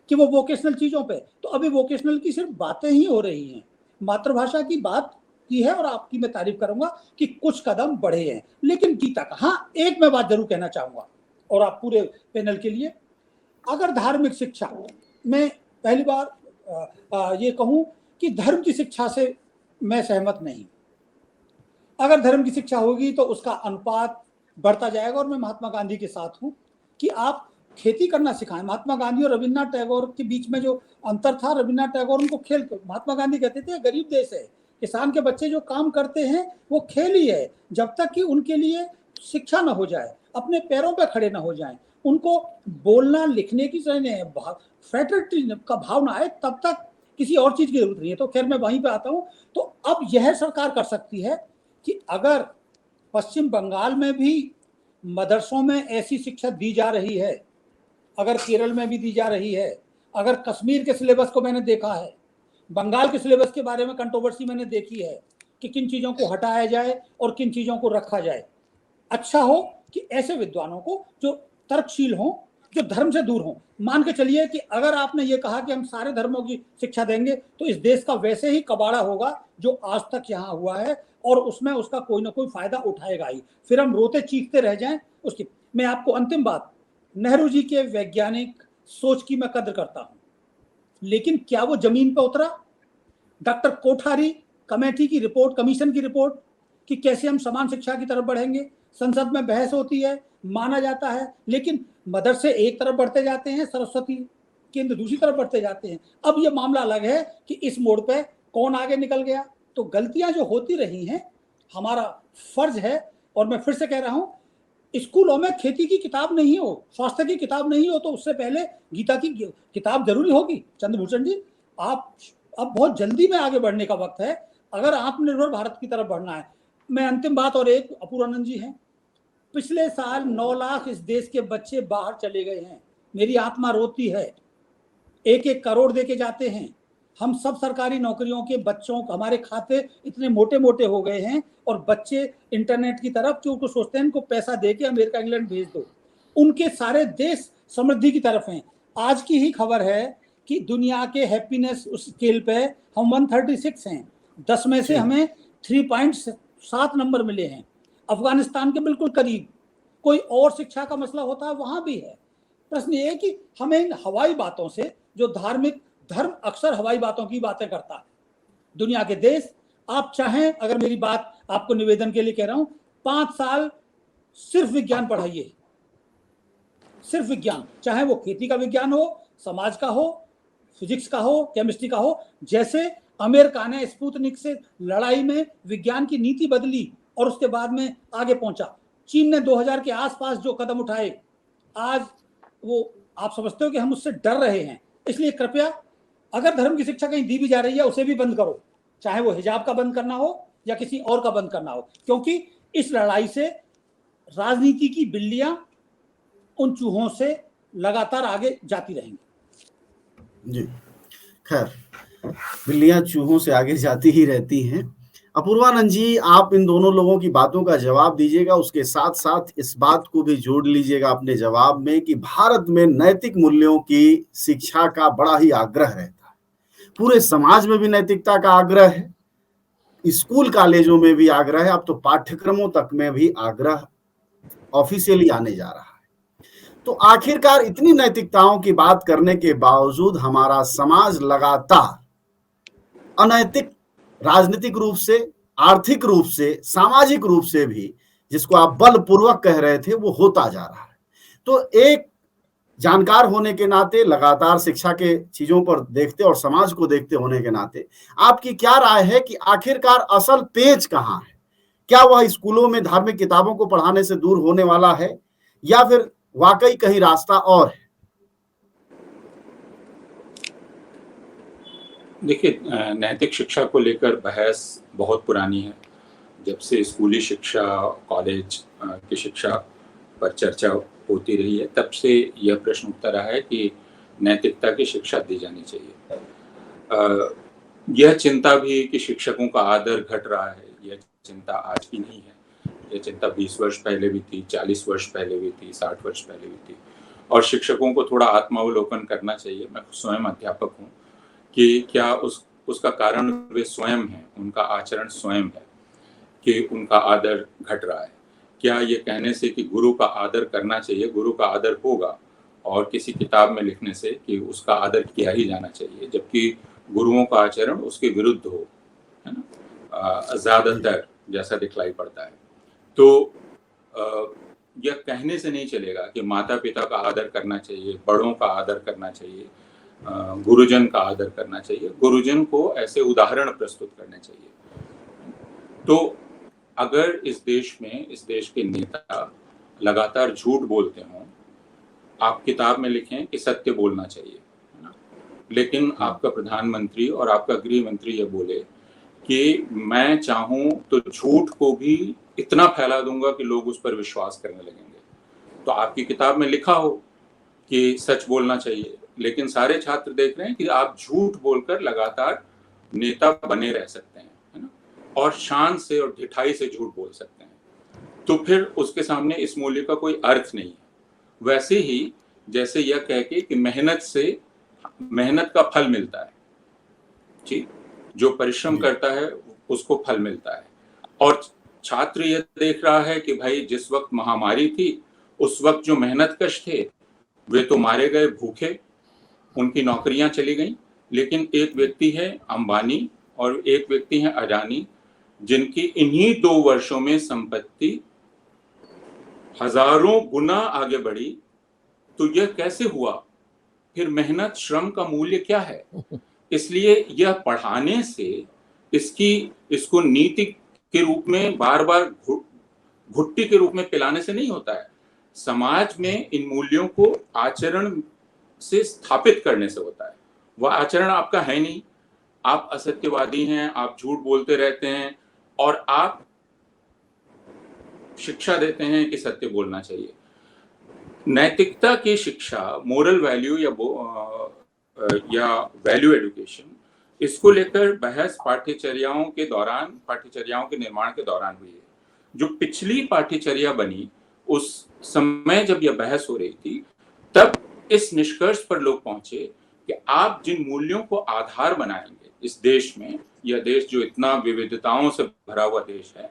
कि वो वोकेशनल चीजों पे, तो अभी वोकेशनल की सिर्फ बातें ही हो रही हैं, मातृभाषा की बात की है और आपकी मैं तारीफ करूंगा कि कुछ कदम बढ़े हैं। लेकिन गीता का, हाँ, एक मैं बात जरूर कहना चाहूंगा और आप पूरे पैनल के लिए, अगर धार्मिक शिक्षा, मैं पहली बार ये कहूं कि धर्म की शिक्षा से मैं सहमत नहीं। अगर धर्म की शिक्षा होगी तो उसका अनुपात बढ़ता जाएगा और मैं महात्मा गांधी के साथ हूं कि आप खेती करना सिखाएं। महात्मा गांधी और रविन्द्रनाथ टैगोर के बीच में जो अंतर था, रविन्द्रनाथ टैगोर उनको खेल, महात्मा गांधी कहते थे गरीब देश है, किसान के बच्चे जो काम करते हैं वो खेल ही है, जब तक कि उनके लिए शिक्षा ना हो जाए, अपने पैरों पर खड़े ना हो जाएं, उनको बोलना लिखने की फ्रेटर्निटी का भाव ना आए, तब तक किसी और चीज की जरूरत नहीं है। तो खैर मैं वहीं पे आता हूं। तो अब यह सरकार कर सकती है कि अगर पश्चिम बंगाल में भी मदरसों में ऐसी शिक्षा दी जा रही है, अगर केरल में भी दी जा रही है, अगर कश्मीर के सिलेबस को मैंने देखा है, बंगाल के सिलेबस के बारे में कंट्रोवर्सी मैंने देखी है कि किन चीज़ों को हटाया जाए और किन चीज़ों को रखा जाए। अच्छा हो कि ऐसे विद्वानों को जो तर्कशील हों जो धर्म से दूर हों। मान के चलिए कि अगर आपने ये कहा कि हम सारे धर्मों की शिक्षा देंगे तो इस देश का वैसे ही कबाड़ा होगा जो आज तक यहाँ हुआ है, और उसमें उसका कोई ना कोई फायदा उठाएगा ही, फिर हम रोते चीखते रह जाएं उसकी। मैं आपको अंतिम बात, नेहरू जी के वैज्ञानिक सोच की मैं कद्र करता हूं, लेकिन क्या वो जमीन पर उतरा? डॉक्टर कोठारी कमेटी की रिपोर्ट, कमीशन की रिपोर्ट कि कैसे हम समान शिक्षा की तरफ बढ़ेंगे, संसद में बहस होती है, माना जाता है, लेकिन मदरसे एक तरफ बढ़ते जाते हैं, सरस्वती केंद्र दूसरी तरफ बढ़ते जाते हैं। अब ये मामला अलग है कि इस मोड़ पे कौन आगे निकल गया। तो गलतियां जो होती रही हैं, हमारा फर्ज है, और मैं फिर से कह रहा हूं, स्कूलों में खेती की किताब नहीं हो, स्वास्थ्य की किताब नहीं हो, तो उससे पहले गीता की किताब जरूरी होगी। चंद्रभूषण जी, आप अब बहुत जल्दी में आगे बढ़ने का वक्त है अगर आत्मनिर्भर भारत की तरफ बढ़ना है। मैं अंतिम बात, और एक अपूर्वानंद जी हैं, पिछले साल 9 लाख इस देश के बच्चे बाहर चले गए हैं। मेरी आत्मा रोती है। 1-1 करोड़ देके जाते हैं। हम सब सरकारी नौकरियों के बच्चों, हमारे खाते इतने मोटे मोटे हो गए हैं, और बच्चे इंटरनेट की तरफ, क्योंकि सोचते हैं इनको पैसा देके अमेरिका इंग्लैंड भेज दो, उनके सारे देश समृद्धि की तरफ हैं। आज की ही खबर है कि दुनिया के हैप्पीनेस स्केल पे हम 136 हैं, 10 में से हमें 3.7 नंबर मिले हैं, अफगानिस्तान के बिल्कुल करीब। कोई और शिक्षा का मसला होता है वहां भी है। प्रश्न ये है कि हमें इन हवाई बातों से, जो धार्मिक धर्म अक्सर हवाई बातों की बातें करता है, दुनिया के देश, आप चाहें, अगर मेरी बात आपको निवेदन के लिए कह रहा हूं, 5 साल सिर्फ विज्ञान पढ़ाइए, सिर्फ विज्ञान, चाहे वो खेती का विज्ञान हो, समाज का हो, फिजिक्स का हो, केमिस्ट्री का हो। जैसे अमेरिका ने स्पुतनिक से लड़ाई में विज्ञान की नीति बदली और उसके बाद में आगे पहुंचा, चीन ने 2000 के आसपास जो कदम उठाए, आज वो आप समझते हो कि हम उससे डर रहे हैं। इसलिए कृपया, अगर धर्म की शिक्षा कहीं दी भी जा रही है उसे भी बंद करो, चाहे वो हिजाब का बंद करना हो या किसी और का बंद करना हो, क्योंकि इस लड़ाई से राजनीति की बिल्लियां उन चूहों से लगातार आगे जाती रहेंगी। जी, खैर, बिल्लियां चूहों से आगे जाती ही रहती हैं। अपूर्वानंद जी, आप इन दोनों लोगों की बातों का जवाब दीजिएगा, उसके साथ साथ इस बात को भी जोड़ लीजिएगा अपने जवाब में कि भारत में नैतिक मूल्यों की शिक्षा का बड़ा ही आग्रह रहता है। पूरे समाज में भी नैतिकता का आग्रह है, स्कूल कॉलेजों में भी आग्रह है, अब तो पाठ्यक्रमों तक में भी आग्रह ऑफिशियली आने जा रहा है। तो आखिरकार इतनी नैतिकताओं की बात करने के बावजूद हमारा समाज लगातार अनैतिक, राजनीतिक रूप से, आर्थिक रूप से, सामाजिक रूप से भी, जिसको आप बलपूर्वक कह रहे थे, वो होता जा रहा है। तो एक जानकार होने के नाते, लगातार शिक्षा के चीजों पर देखते और समाज को देखते होने के नाते, आपकी क्या राय है कि आखिरकार असल पेच कहाँ है? क्या वह स्कूलों में धार्मिक किताबों को पढ़ाने से दूर होने वाला है, या फिर वाकई कहीं रास्ता और है? देखिए, नैतिक शिक्षा को लेकर बहस बहुत पुरानी है। जब से स्कूली शिक्षा, कॉलेज की शिक्षा पर चर्चा होती रही है, तब से यह प्रश्न उठता रहा है कि नैतिकता की शिक्षा दी जानी चाहिए। यह चिंता भी कि शिक्षकों का आदर घट रहा है, यह चिंता आज की नहीं है। यह चिंता 20 वर्ष पहले भी थी, 40 वर्ष पहले भी थी, 60 वर्ष पहले भी थी। और शिक्षकों को थोड़ा आत्मावलोकन करना चाहिए। मैं स्वयं अध्यापक हूँ कि क्या उसका कारण वे स्वयं हैं, उनका आचरण स्वयं है कि उनका आदर घट रहा है। क्या ये कहने से कि गुरु का आदर करना चाहिए, गुरु का आदर होगा, और किसी किताब में लिखने से कि उसका आदर किया ही जाना चाहिए, जबकि गुरुओं का आचरण उसके विरुद्ध हो, है ना, ज़्यादातर जैसा दिखलाई पड़ता है। तो यह कहने से नहीं चलेगा कि माता पिता का आदर करना चाहिए, बड़ों का आदर करना चाहिए, गुरुजन का आदर करना चाहिए, गुरुजन को ऐसे उदाहरण प्रस्तुत करने चाहिए। तो अगर इस देश में, इस देश के नेता लगातार झूठ बोलते हों, आप किताब में लिखें कि सत्य बोलना चाहिए, है ना, लेकिन आपका प्रधानमंत्री और आपका गृह मंत्री ये बोले कि मैं चाहूं तो झूठ को भी इतना फैला दूंगा कि लोग उस पर विश्वास करने लगेंगे। तो आपकी किताब में लिखा हो कि सच बोलना चाहिए, लेकिन सारे छात्र देख रहे हैं कि आप झूठ बोलकर लगातार नेता बने रह सकते हैं, है ना, और शान से और ढिठाई से झूठ बोल सकते हैं। तो फिर उसके सामने इस मूल्य का कोई अर्थ नहीं है। वैसे ही जैसे यह कह के कि मेहनत का फल मिलता है, ठीक, जो परिश्रम करता है उसको फल मिलता है। और छात्र यह देख रहा है कि भाई जिस वक्त महामारी थी उस वक्त जो मेहनतकश थे वे तो मारे गए भूखे, उनकी नौकरियां चली गईं, लेकिन एक व्यक्ति है अंबानी और एक व्यक्ति है अडानी, जिनकी इन्हीं 2 वर्षों में संपत्ति हजारों गुना आगे बढ़ी। तो यह कैसे हुआ? फिर मेहनत, श्रम का मूल्य क्या है? इसलिए यह पढ़ाने से इसको नीति के रूप में बार बार घुट्टी के रूप में पिलाने से नहीं होता है। समाज में इन मूल्यों को आचरण से स्थापित करने से होता है। वह आचरण आपका है नहीं, आप असत्यवादी हैं, आप झूठ बोलते रहते हैं और आप शिक्षा देते हैं कि सत्य बोलना चाहिए। नैतिकता की शिक्षा, मोरल वैल्यू या वैल्यू एजुकेशन, इसको लेकर बहस पाठ्यचर्याओं के निर्माण के दौरान हुई है। जो पिछली पाठ्यचर्या बनी उस समय जब यह बहस हो रही थी, तब इस निष्कर्ष पर लोग पहुंचे कि आप जिन मूल्यों को आधार बनाएंगे इस देश में, यह देश जो इतना विविधताओं से भरा हुआ देश है,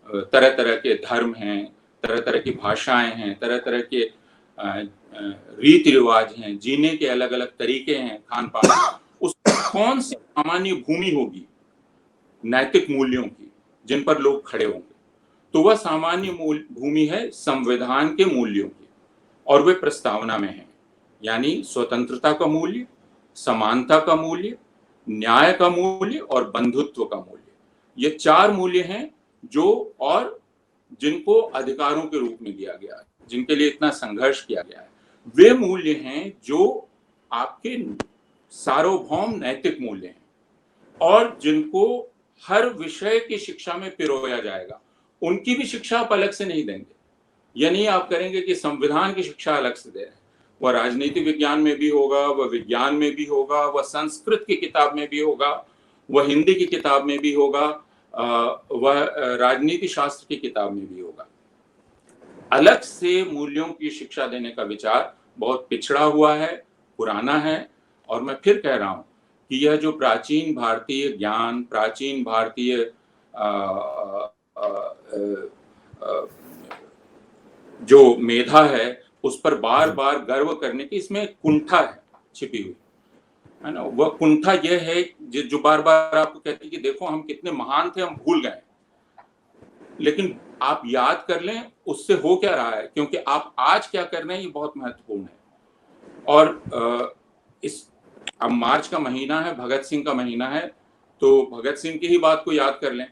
तरह तरह के धर्म हैं, तरह तरह की भाषाएं हैं, तरह तरह के रीति रिवाज हैं, जीने के अलग अलग तरीके हैं, खान पान, उस कौन सी सामान्य भूमि होगी नैतिक मूल्यों की जिन पर लोग खड़े होंगे? तो वह सामान्य भूमि है संविधान के मूल्यों की, और वे प्रस्तावना में है। यानी स्वतंत्रता का मूल्य, समानता का मूल्य, न्याय का मूल्य और बंधुत्व का मूल्य। ये 4 मूल्य हैं जो और जिनको अधिकारों के रूप में दिया गया है, जिनके लिए इतना संघर्ष किया गया है। वे मूल्य हैं जो आपके सार्वभौम नैतिक मूल्य हैं और जिनको हर विषय की शिक्षा में पिरोया जाएगा। उनकी भी शिक्षा आप अलग से नहीं देंगे। यह नहीं आप करेंगे कि संविधान की शिक्षा अलग से दे रहे हैं। वह राजनीति विज्ञान में भी होगा, वह विज्ञान में भी होगा, वह संस्कृत की किताब में भी होगा, वह हिंदी की किताब में भी होगा, वह राजनीति शास्त्र की किताब में भी होगा। अलग से मूल्यों की शिक्षा देने का विचार बहुत पिछड़ा हुआ है, पुराना है। और मैं फिर कह रहा हूं कि यह जो प्राचीन भारतीय ज्ञान, प्राचीन भारतीय जो मेधा है, उस पर बार बार गर्व करने की इसमें कुंठा है छिपी हुई, है ना। वह कुंठा यह है जो बार बार आपको कहती है कि देखो हम कितने महान थे, हम भूल गए। लेकिन आप याद कर लें उससे हो क्या रहा है, क्योंकि आप आज क्या कर रहे हैं ये बहुत महत्वपूर्ण है। और अब मार्च का महीना है, भगत सिंह का महीना है, तो भगत सिंह की ही बात को याद कर लें।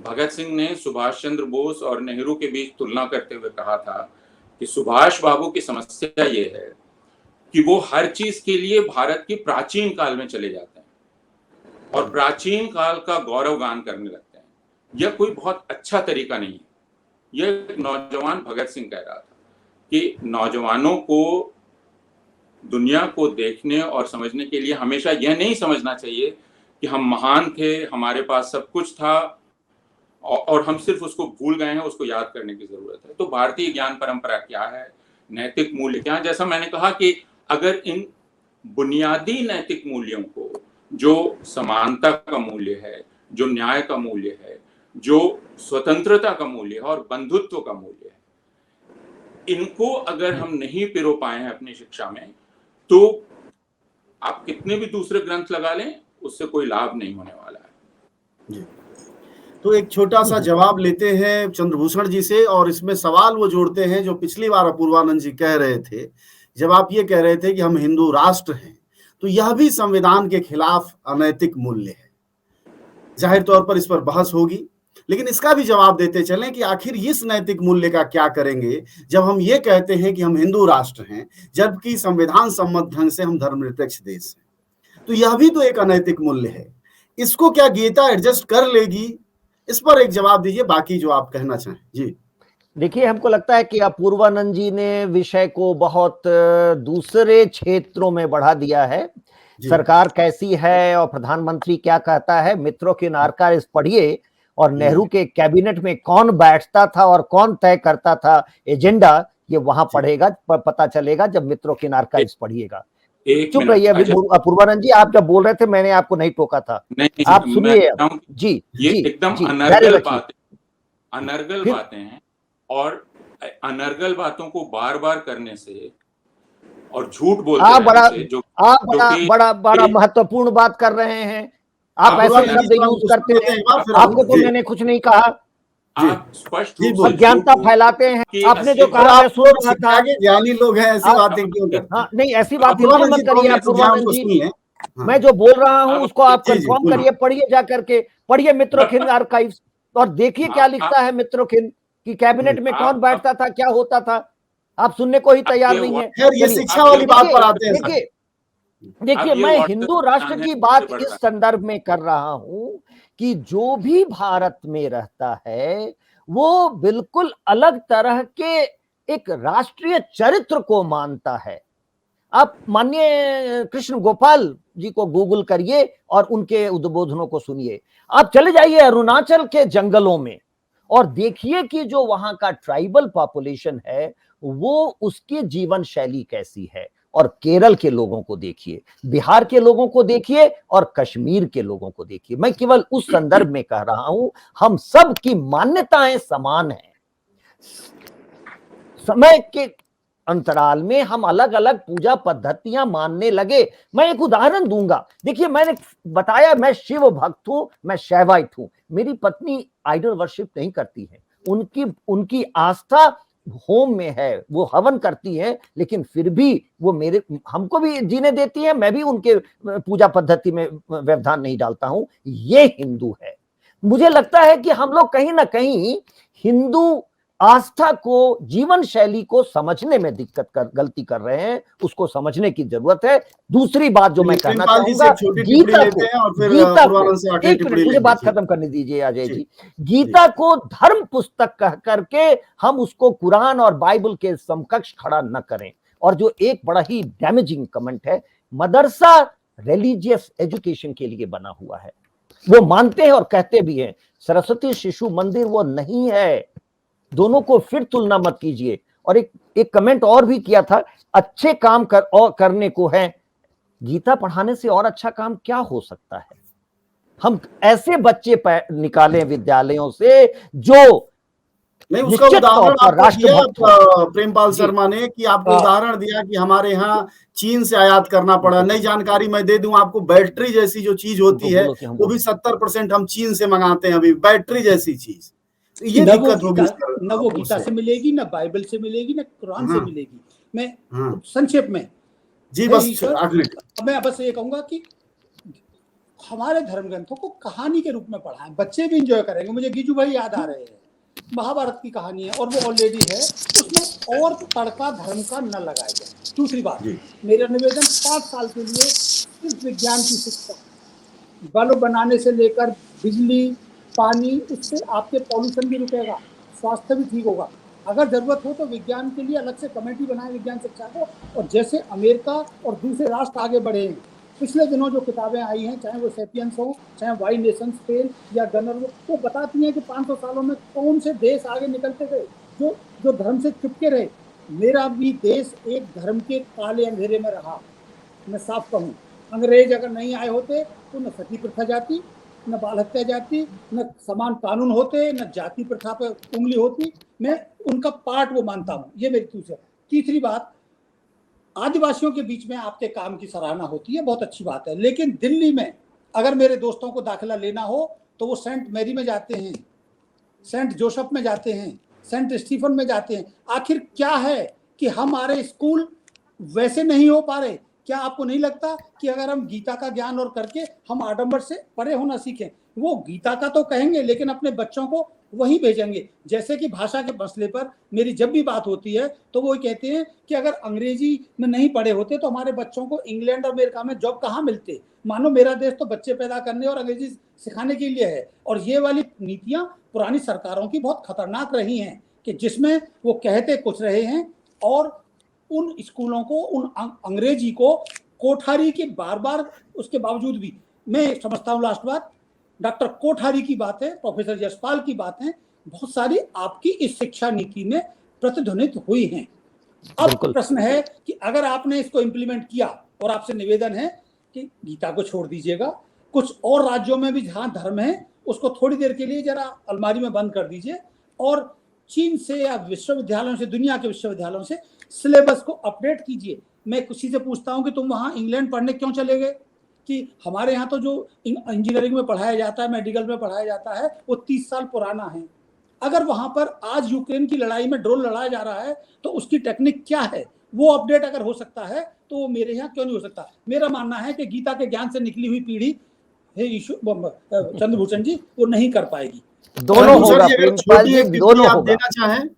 भगत सिंह ने सुभाष चंद्र बोस और नेहरू के बीच तुलना करते हुए कहा था कि सुभाष बाबू की समस्या ये है कि वो हर चीज के लिए भारत की प्राचीन काल में चले जाते हैं और प्राचीन काल का गौरव गान करने लगते हैं। यह कोई बहुत अच्छा तरीका नहीं है। यह एक नौजवान भगत सिंह कह रहा था कि नौजवानों को दुनिया को देखने और समझने के लिए हमेशा यह नहीं समझना चाहिए कि हम महान थे, हमारे पास सब कुछ था और हम सिर्फ उसको भूल गए हैं, उसको याद करने की जरूरत है। तो भारतीय ज्ञान परंपरा क्या है, नैतिक मूल्य क्या है? जैसा मैंने कहा कि अगर इन बुनियादी नैतिक मूल्यों को, जो समानता का मूल्य है, जो न्याय का मूल्य है, जो स्वतंत्रता का मूल्य है और बंधुत्व का मूल्य है, इनको अगर हम नहीं पिरो पाए हैं अपनी शिक्षा में, तो आप कितने भी दूसरे ग्रंथ लगा लें, उससे कोई लाभ नहीं होने वाला है। जी। तो एक छोटा सा जवाब लेते हैं चंद्रभूषण जी से, और इसमें सवाल वो जोड़ते हैं जो पिछली बार अपूर्वानंद जी कह रहे थे। जब आप ये कह रहे थे कि हम हिंदू राष्ट्र हैं, तो यह भी संविधान के खिलाफ अनैतिक मूल्य है। जाहिर तौर पर इस पर बहस होगी, लेकिन इसका भी जवाब देते चलें कि आखिर इस नैतिक मूल्य का क्या करेंगे जब हम ये कहते हैं कि हम हिंदू राष्ट्र हैं, जबकि संविधान सम्मत ढंग से हम धर्मनिरपेक्ष देश हैं। तो यह भी तो एक अनैतिक मूल्य है। इसको क्या गीता एडजस्ट कर लेगी? इस पर एक जवाब दीजिए, बाकी जो आप कहना चाहें। जी देखिए, हमको लगता है कि अपूर्वानंद जी ने विषय को बहुत दूसरे क्षेत्रों में बढ़ा दिया है। सरकार कैसी है और प्रधानमंत्री क्या कहता है, मित्रों के नारकार इस पढ़िए, और नेहरू के कैबिनेट में कौन बैठता था और कौन तय करता था एजेंडा, ये वहां पढ़ेगा, पता चलेगा जब मित्रों आर्काइव्स पढ़िएगा। एक चुप मिनट, रहिए अभी पूर्वानंद जी, आप जब बोल रहे थे मैंने आपको नहीं टोका था। नहीं, आप मैं सुनिए कहता हूं कि जी ये जी एकदम जी, धैर्य अनर्गल रखिए। अनर्गल फिर बातें हैं, और अनर्गल बातों को बार बार करने से और झूठ बोलते आप रहने से आप जो कि बड़ा महत्वपूर्ण बात कर रहे हैं। आप आप ऐसे पूर्वानंद जी शब्द तो आप यूज उसको करते लेते हैं, हैं एक बार, फिर आपको तो जी मैंने कुछ नहीं कहा। जी आप स्पष्ट जी रूप से बोलिए। अज्ञानता झूठ फैलाते हैं। की आपने जो असली फिर कहा मैं आप सुन लोग रहा था। शिक्षा के ज्ञानी लोग हैं, ऐसी आप बातें क्यों करते हाँ हैं? नहीं, ऐसी बात बिल्कुल पूर्वानंद मत जी 2 करिए आप मिनट रुकिए, हम पूर्वानंद उसको जी। सुन लें। हाँ मैं जो बोल रहा हूं आप उसको आप जी जी कंफर्म बोलिए। करिए, पढ़िए जा करके, पढ़िए मित्रों आर्काइव्स और देखिए क्या लिखता है मित्रों की कैबिनेट में कौन आप बैठता था, क्या होता था। आप सुनने को ही तैयार नहीं है। खैर ये चलिए शिक्षा आप ये वाली बात पर आते हैं सर। देखिए अब देखिए, ये मैं व्हाट्सएप हिंदू राष्ट्र है की सबसे बात बढ़ इस रहा है। संदर्भ में कर रहा हूं कि जो भी भारत में रहता है वो बिल्कुल अलग तरह के एक राष्ट्रीय चरित्र को मानता है। आप माननीय कृष्ण गोपाल जी को गूगल करिए और उनके उद्बोधनों को सुनिए। आप चले जाइए अरुणाचल के जंगलों में और देखिए कि जो वहां का ट्राइबल पॉपुलेशन है वो उसकी जीवन शैली कैसी है। और केरल के लोगों को देखिए, बिहार के लोगों को देखिए और कश्मीर के लोगों को देखिए। मैं केवल उस संदर्भ में कह रहा हूं, हम सब की मान्यताएं समान हैं। समय के अंतराल में हम अलग अलग पूजा पद्धतियां मानने लगे। मैं एक उदाहरण दूंगा। देखिए, मैंने बताया मैं शिव भक्त हूं, मैं शैवाइट हूं। मेरी पत्नी आइडल वर्शिप नहीं करती है, उनकी उनकी आस्था होम में है, वो हवन करती है, लेकिन फिर भी वो मेरे हमको भी जीने देती है। मैं भी उनके पूजा पद्धति में व्यवधान नहीं डालता हूं। ये हिंदू है। मुझे लगता है कि हम लोग कहीं ना कहीं हिंदू आस्था को, जीवन शैली को समझने में गलती कर रहे हैं। उसको समझने की जरूरत है। दूसरी बात जो मैं कहना प्रेमपाल जी से चाहूंगा, एक छोटी टिप्पणी गीता लेते को हैं और फिर गीता को पूर्वानंद से आखिरी एक टिप्पणी मिनट मुझे लेंगे। बात जी खत्म करने दीजिए अजय जी जी। गीता को धर्म पुस्तक कह करके हम उसको कुरान और बाइबल के समकक्ष खड़ा न करें। और जो एक बड़ा ही डैमेजिंग कमेंट है, मदरसा रिलीजियस एजुकेशन के लिए बना हुआ है। वो मानते हैं और कहते भी हैं। सरस्वती शिशु मंदिर वो नहीं है। दोनों को फिर तुलना मत कीजिए। और एक कमेंट और भी किया था, अच्छे काम करने को है। गीता पढ़ाने से और अच्छा काम क्या हो सकता है। हम ऐसे बच्चे निकालें विद्यालयों से जो नहीं, उसका निश्चित तौर उदाहरण पर आपको दिया राष्ट्रभक्त हो। प्रेमपाल जी शर्मा ने, कि आपको उदाहरण दिया कि हमारे यहाँ चीन से आयात करना पड़ा। नई जानकारी मैं दे दूं आपको, बैटरी जैसी जो चीज होती है वो भी 70% हम चीन से मंगाते हैं अभी, बैटरी जैसी चीज। ये दिक्कत होगी न वो गीता से मिलेगी, न बाइबल से मिलेगी, न कुरान से मिलेगी। मैं संक्षेप में जी बस आखिरी, मैं बस ये कहूंगा कि हमारे धर्म ग्रंथों को कहानी के रूप में पढ़ाएं, बच्चे भी इंजॉय करेंगे। मुझे गीजू भाई याद आ रहे हैं, महाभारत की कहानी है और वो ऑलरेडी है, उसमें और तड़का धर्म का न लगाया जाए। दूसरी बात, मेरा निवेदन 5 साल के लिए सिर्फ विज्ञान की शिक्षा, बल्ब बनाने से लेकर बिजली, पानी, उससे आपके पॉल्यूशन भी रुकेगा, स्वास्थ्य भी ठीक होगा। अगर जरूरत हो तो विज्ञान के लिए अलग से कमेटी बनाए विज्ञान शिक्षा को। और जैसे अमेरिका और दूसरे राष्ट्र आगे बढ़े हैं, पिछले दिनों जो किताबें आई हैं, चाहे वो सेपियंस हो, चाहे वाई नेशंस फेल या गनर हो, वो बताती हैं कि 500 सालों में कौन से देश आगे निकलते गए जो धर्म से चिपके रहे। मेरा भी देश एक धर्म के काले अंधेरे में रहा। मैं साफ कहूँ, अंग्रेज अगर नहीं आए होते तो न सती प्रथा जाती, न बाल हत्या जाती, न समान कानून होते, न जाति प्रथा पर उंगली होती। मैं उनका पार्ट वो मानता हूँ। ये मेरी तीसरी बात, आदिवासियों के बीच में आपके काम की सराहना होती है, बहुत अच्छी बात है। लेकिन दिल्ली में अगर मेरे दोस्तों को दाखिला लेना हो तो वो सेंट मैरी में जाते हैं, सेंट जोसेफ में जाते हैं, सेंट स्टीफन में जाते हैं। आखिर क्या है कि हमारे स्कूल वैसे नहीं हो पा रहे? क्या आपको नहीं लगता कि अगर हम गीता का ज्ञान और करके हम आडंबर से परे होना सीखें? वो गीता का तो कहेंगे लेकिन अपने बच्चों को वहीं भेजेंगे। जैसे कि भाषा के मसले पर मेरी जब भी बात होती है तो वो कहते हैं कि अगर अंग्रेजी में नहीं पढ़े होते तो हमारे बच्चों को इंग्लैंड और अमेरिका में जॉब कहाँ मिलते। मानो मेरा देश तो बच्चे पैदा करने और अंग्रेजी सिखाने के लिए है। और ये वाली नीतियां पुरानी सरकारों की बहुत खतरनाक रही हैं कि जिसमें वो कहते कुछ रहे हैं और उन स्कूलों को, उन अंग्रेजी को कोठारी के बार बार, उसके बावजूद भी मैं समझता हूँ, लास्ट बात, डॉक्टर कोठारी की बात है, प्रोफेसर यशपाल की बात है, बहुत सारी आपकी इस शिक्षा नीति में प्रतिध्वनित हुई हैं। अब प्रश्न है कि अगर आपने इसको इम्प्लीमेंट किया, और आपसे निवेदन है कि गीता को छोड़ दीजिएगा, कुछ और राज्यों में भी जहां धर्म है उसको थोड़ी देर के लिए जरा अलमारी में बंद कर दीजिए, और चीन से या विश्वविद्यालयों से, दुनिया के विश्वविद्यालयों से सिलेबस को अपडेट कीजिए। मैं किसी से पूछता हूं कि तुम वहां इंग्लैंड पढ़ने क्यों चले गए, कि हमारे यहाँ तो जो इंजीनियरिंग में पढ़ाया जाता है, मेडिकल में पढ़ाया जाता है, वो 30 साल पुराना है। अगर वहां पर आज यूक्रेन की लड़ाई में ड्रोन लड़ाया जा रहा है तो उसकी टेक्निक क्या है, वो अपडेट अगर हो सकता है तो वो मेरे यहाँ क्यों नहीं हो सकता। मेरा मानना है कि गीता के ज्ञान से निकली हुई पीढ़ी चंद्रभूषण जी वो नहीं कर पाएगी। दोनों होगा, छोटी एक टिप्पणी आप देना चाहें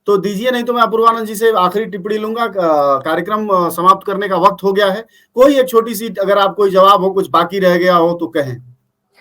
तो दीजिए, नहीं तो मैं अपूर्वानंद जी से आखिरी टिप्पणी लूंगा। कार्यक्रम समाप्त करने का वक्त हो गया है। कोई एक छोटी सी, अगर आप कोई जवाब हो, कुछ बाकी रह गया हो तो कहें।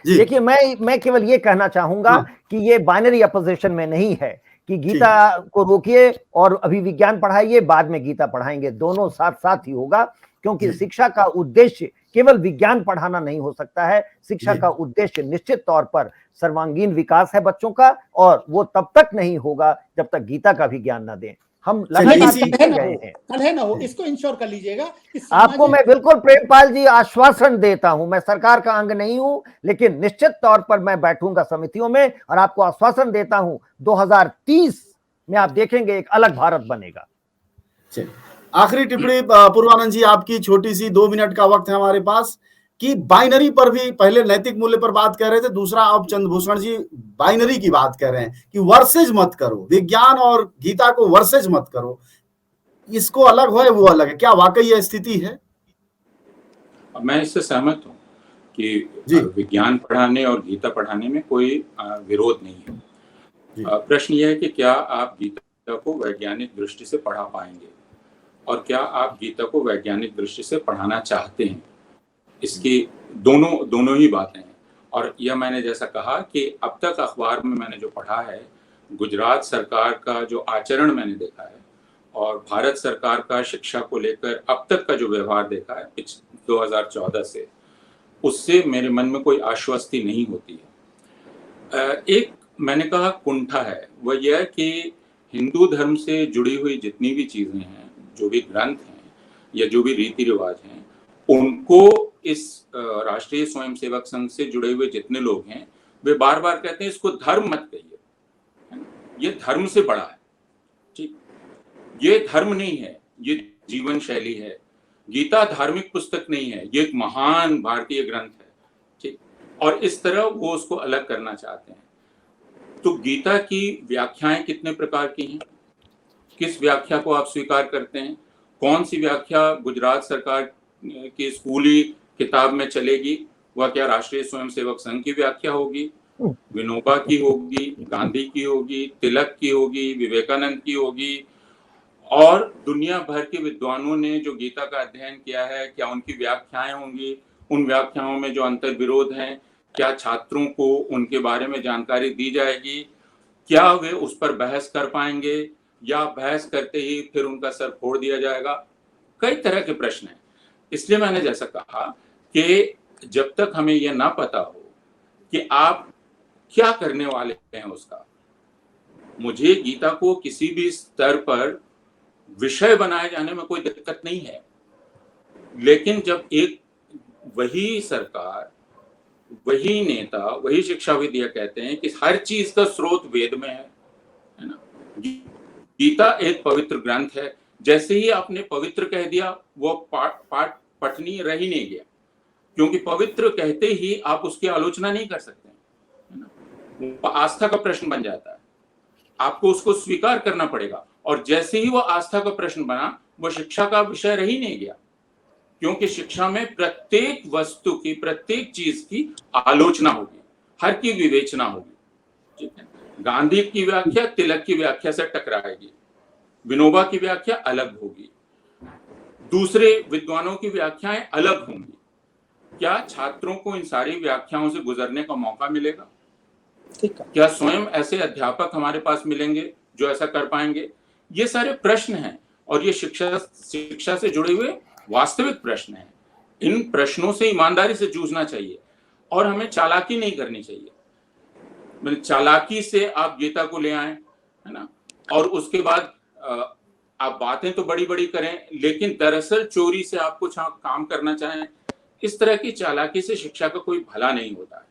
देखिए, मैं केवल ये कहना चाहूंगा कि ये बाइनरी अपोजिशन में नहीं है कि गीता को रोकिए और अभी विज्ञान पढ़ाइए, बाद में गीता पढ़ाएंगे। दोनों साथ साथ ही होगा, क्योंकि शिक्षा का उद्देश्य केवल विज्ञान पढ़ाना नहीं हो सकता है। शिक्षा का उद्देश्य निश्चित तौर पर सर्वांगीण विकास है बच्चों का, और वो तब तक नहीं होगा जब तक गीता का भी ज्ञान न दें। हम लगातार ना हो, इसको इंश्योर कर लीजिएगा। आपको मैं बिल्कुल प्रेमपाल जी आश्वासन देता हूं, मैं सरकार का अंग नहीं हूं, लेकिन निश्चित तौर पर मैं बैठूंगा समितियों में और आपको आश्वासन देता हूं 2030 में आप देखेंगे एक अलग भारत बनेगा। आखिरी टिप्पणी पूर्वानंद जी आपकी, छोटी सी, 2 मिनट का वक्त है हमारे पास, कि बाइनरी पर भी पहले नैतिक मूल्य पर बात कर रहे थे, दूसरा अब चंद्रभूषण जी बाइनरी की बात कर रहे हैं कि वर्सेज मत करो, विज्ञान और गीता को वर्सेज मत करो, इसको अलग हो वो अलग है। क्या वाकई यह स्थिति है? मैं इससे सहमत हूँ कि विज्ञान पढ़ाने और गीता पढ़ाने में कोई विरोध नहीं है। प्रश्न यह है कि क्या आप गीता को वैज्ञानिक दृष्टि से पढ़ा पाएंगे, और क्या आप गीता को वैज्ञानिक दृष्टि से पढ़ाना चाहते हैं। इसकी दोनों ही बातें हैं। और यह मैंने जैसा कहा कि अब तक अखबार में मैंने जो पढ़ा है, गुजरात सरकार का जो आचरण मैंने देखा है और भारत सरकार का शिक्षा को लेकर अब तक का जो व्यवहार देखा है 2014 से, उससे मेरे मन में कोई आश्वस्ति नहीं होती है। एक मैंने कहा कुंठा है, वह यह कि हिंदू धर्म से जुड़ी हुई जितनी भी चीजें हैं, जो भी ग्रंथ हैं या जो भी रीति रिवाज हैं, उनको इस राष्ट्रीय स्वयंसेवक संघ से जुड़े हुए जितने लोग हैं वे बार बार कहते हैं इसको धर्म मत कहिए, है ना, ये धर्म से बड़ा है। ठीक, ये धर्म नहीं है, ये जीवन शैली है। गीता धार्मिक पुस्तक नहीं है, ये एक महान भारतीय ग्रंथ है। ठीक, और इस तरह वो उसको अलग करना चाहते हैं। तो गीता की व्याख्याएं कितने प्रकार की हैं, किस व्याख्या को आप स्वीकार करते हैं, कौन सी व्याख्या गुजरात सरकार की स्कूली किताब में चलेगी, वह क्या राष्ट्रीय स्वयंसेवक संघ की व्याख्या होगी, विनोबा की होगी, गांधी की होगी, तिलक की होगी, विवेकानंद की होगी, और दुनिया भर के विद्वानों ने जो गीता का अध्ययन किया है, क्या उनकी व्याख्याएं होंगी, उन व्याख्याओं में जो अंतर विरोध हैं, क्या छात्रों को उनके बारे में जानकारी दी जाएगी, क्या वे उस पर बहस कर पाएंगे, या बहस करते ही फिर उनका सर फोड़ दिया जाएगा। कई तरह के प्रश्न हैं। इसलिए मैंने जैसा कहा कि जब तक हमें यह ना पता हो कि आप क्या करने वाले हैं उसका, मुझे गीता को किसी भी स्तर पर विषय बनाए जाने में कोई दिक्कत नहीं है। लेकिन जब एक वही सरकार, वही नेता, वही शिक्षाविद यह कहते हैं कि हर चीज का स्रोत वेद में है ना, गीता एक पवित्र ग्रंथ है, जैसे ही आपने पवित्र कह दिया वो पाठ पठनीय रह ही नहीं गया, क्योंकि पवित्र कहते ही आप उसकी आलोचना नहीं कर सकते, है ना, वो आस्था का प्रश्न बन जाता है, आपको उसको स्वीकार करना पड़ेगा। और जैसे ही वो आस्था का प्रश्न बना, वो शिक्षा का विषय रह ही नहीं गया, क्योंकि शिक्षा में प्रत्येक वस्तु की, प्रत्येक चीज की आलोचना होगी, हर की विवेचना होगी। ठीक है, गांधी की व्याख्या तिलक की व्याख्या से टकराएगी, विनोबा की व्याख्या अलग होगी, दूसरे विद्वानों की व्याख्याएं अलग होंगी। क्या छात्रों को इन सारी व्याख्याओं से गुजरने का मौका मिलेगा? क्या स्वयं ऐसे अध्यापक हमारे पास मिलेंगे जो ऐसा कर पाएंगे? ये सारे प्रश्न हैं, और ये शिक्षा से जुड़े हुए वास्तविक प्रश्न हैं। इन प्रश्नों से ईमानदारी से जूझना चाहिए, और हमें चालाकी नहीं करनी चाहिए। चालाकी से आप गीता को ले आए, है ना, और उसके बाद आप बातें तो बड़ी बड़ी करें, लेकिन दरअसल चोरी से आप कुछ काम करना चाहें, इस तरह की चालाकी से शिक्षा का कोई भला नहीं होता है।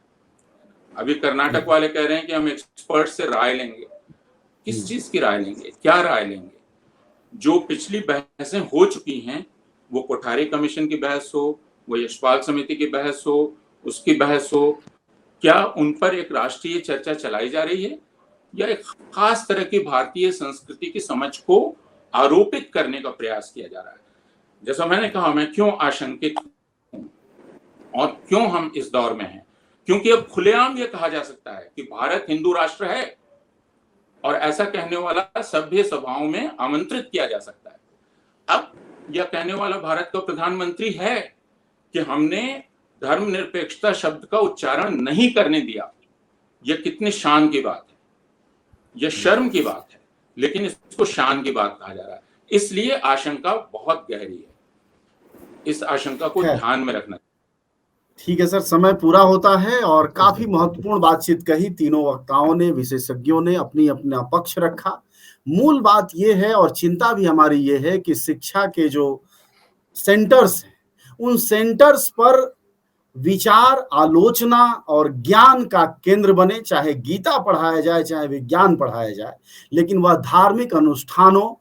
अभी कर्नाटक वाले कह रहे हैं कि हम एक्सपर्ट से राय लेंगे। किस चीज की राय लेंगे, क्या राय लेंगे? जो पिछली बहसें हो चुकी हैं, वो कोठारी कमीशन की बहस हो, वो यशपाल समिति की बहस हो, उसकी बहस हो, क्या उन पर एक राष्ट्रीय चर्चा चलाई जा रही है, या एक खास तरह की भारतीय संस्कृति की समझ को आरोपित करने का प्रयास किया जा रहा है? जैसा मैंने कहा, मैं क्यों आशंकित हूं और क्यों हम इस दौर में हैं? क्योंकि अब खुलेआम यह कहा जा सकता है कि भारत हिंदू राष्ट्र है, और ऐसा कहने वाला सभ्य सभाओं में आमंत्रित किया जा सकता है। अब यह कहने वाला भारत का प्रधानमंत्री है कि हमने धर्मनिरपेक्षता शब्द का उच्चारण नहीं करने दिया। यह कितनी शान की बात है, यह शर्म की बात है, लेकिन इसको शान की बात कहा जा रहा है। इसलिए आशंका बहुत गहरी है, इस आशंका को ध्यान में रखना। ठीक है सर, समय पूरा होता है और काफी महत्वपूर्ण बातचीत कही। तीनों वक्ताओं ने, विशेषज्ञों ने अपनी अपना पक्ष रखा। मूल बात यह है और चिंता भी हमारी ये है कि शिक्षा के जो सेंटर्स हैं, उन सेंटर्स पर विचार, आलोचना और ज्ञान का केंद्र बने। चाहे गीता पढ़ाया जाए, चाहे विज्ञान पढ़ाया जाए, लेकिन वह धार्मिक अनुष्ठानों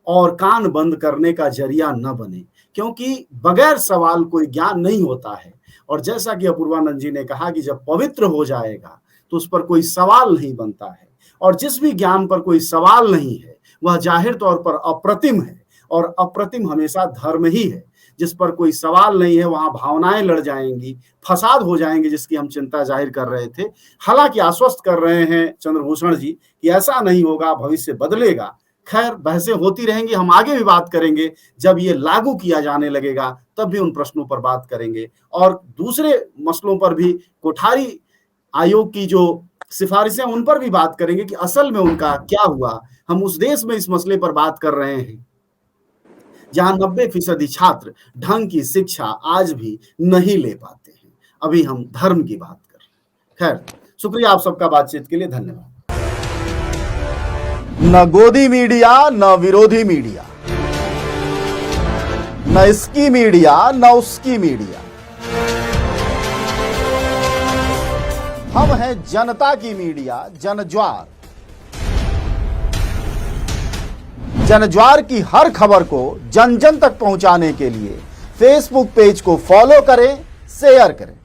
और कान बंद करने का जरिया न बने, क्योंकि बगैर सवाल कोई ज्ञान नहीं होता है। और जैसा कि अपूर्वानंद जी ने कहा कि जब पवित्र हो जाएगा तो उस पर कोई सवाल नहीं बनता है, और जिस भी ज्ञान पर कोई सवाल नहीं है वह जाहिर तौर पर अप्रतिम है, और अप्रतिम हमेशा धर्म ही है। जिस पर कोई सवाल नहीं है वहां भावनाएं लड़ जाएंगी, फसाद हो जाएंगे, जिसकी हम चिंता जाहिर कर रहे थे। हालांकि आश्वस्त कर रहे हैं चंद्रभूषण जी कि ऐसा नहीं होगा, भविष्य बदलेगा। खैर, बहसें होती रहेंगी, हम आगे भी बात करेंगे। जब ये लागू किया जाने लगेगा तब भी उन प्रश्नों पर बात करेंगे, और दूसरे मसलों पर भी, कोठारी आयोग की जो सिफारिशें, उन पर भी बात करेंगे कि असल में उनका क्या हुआ। हम उस देश में इस मसले पर बात कर रहे हैं जहां 90% छात्र ढंग की शिक्षा आज भी नहीं ले पाते हैं। अभी हम धर्म की बात कर रहे हैं। खैर, शुक्रिया आप सबका बातचीत के लिए, धन्यवाद। न गोदी मीडिया, न विरोधी मीडिया, न इसकी मीडिया, न उसकी मीडिया। हम हैं जनता की मीडिया, जनज्वार। जनज्वार की हर खबर को जन जन तक पहुंचाने के लिए फेसबुक पेज को फॉलो करें, शेयर करें।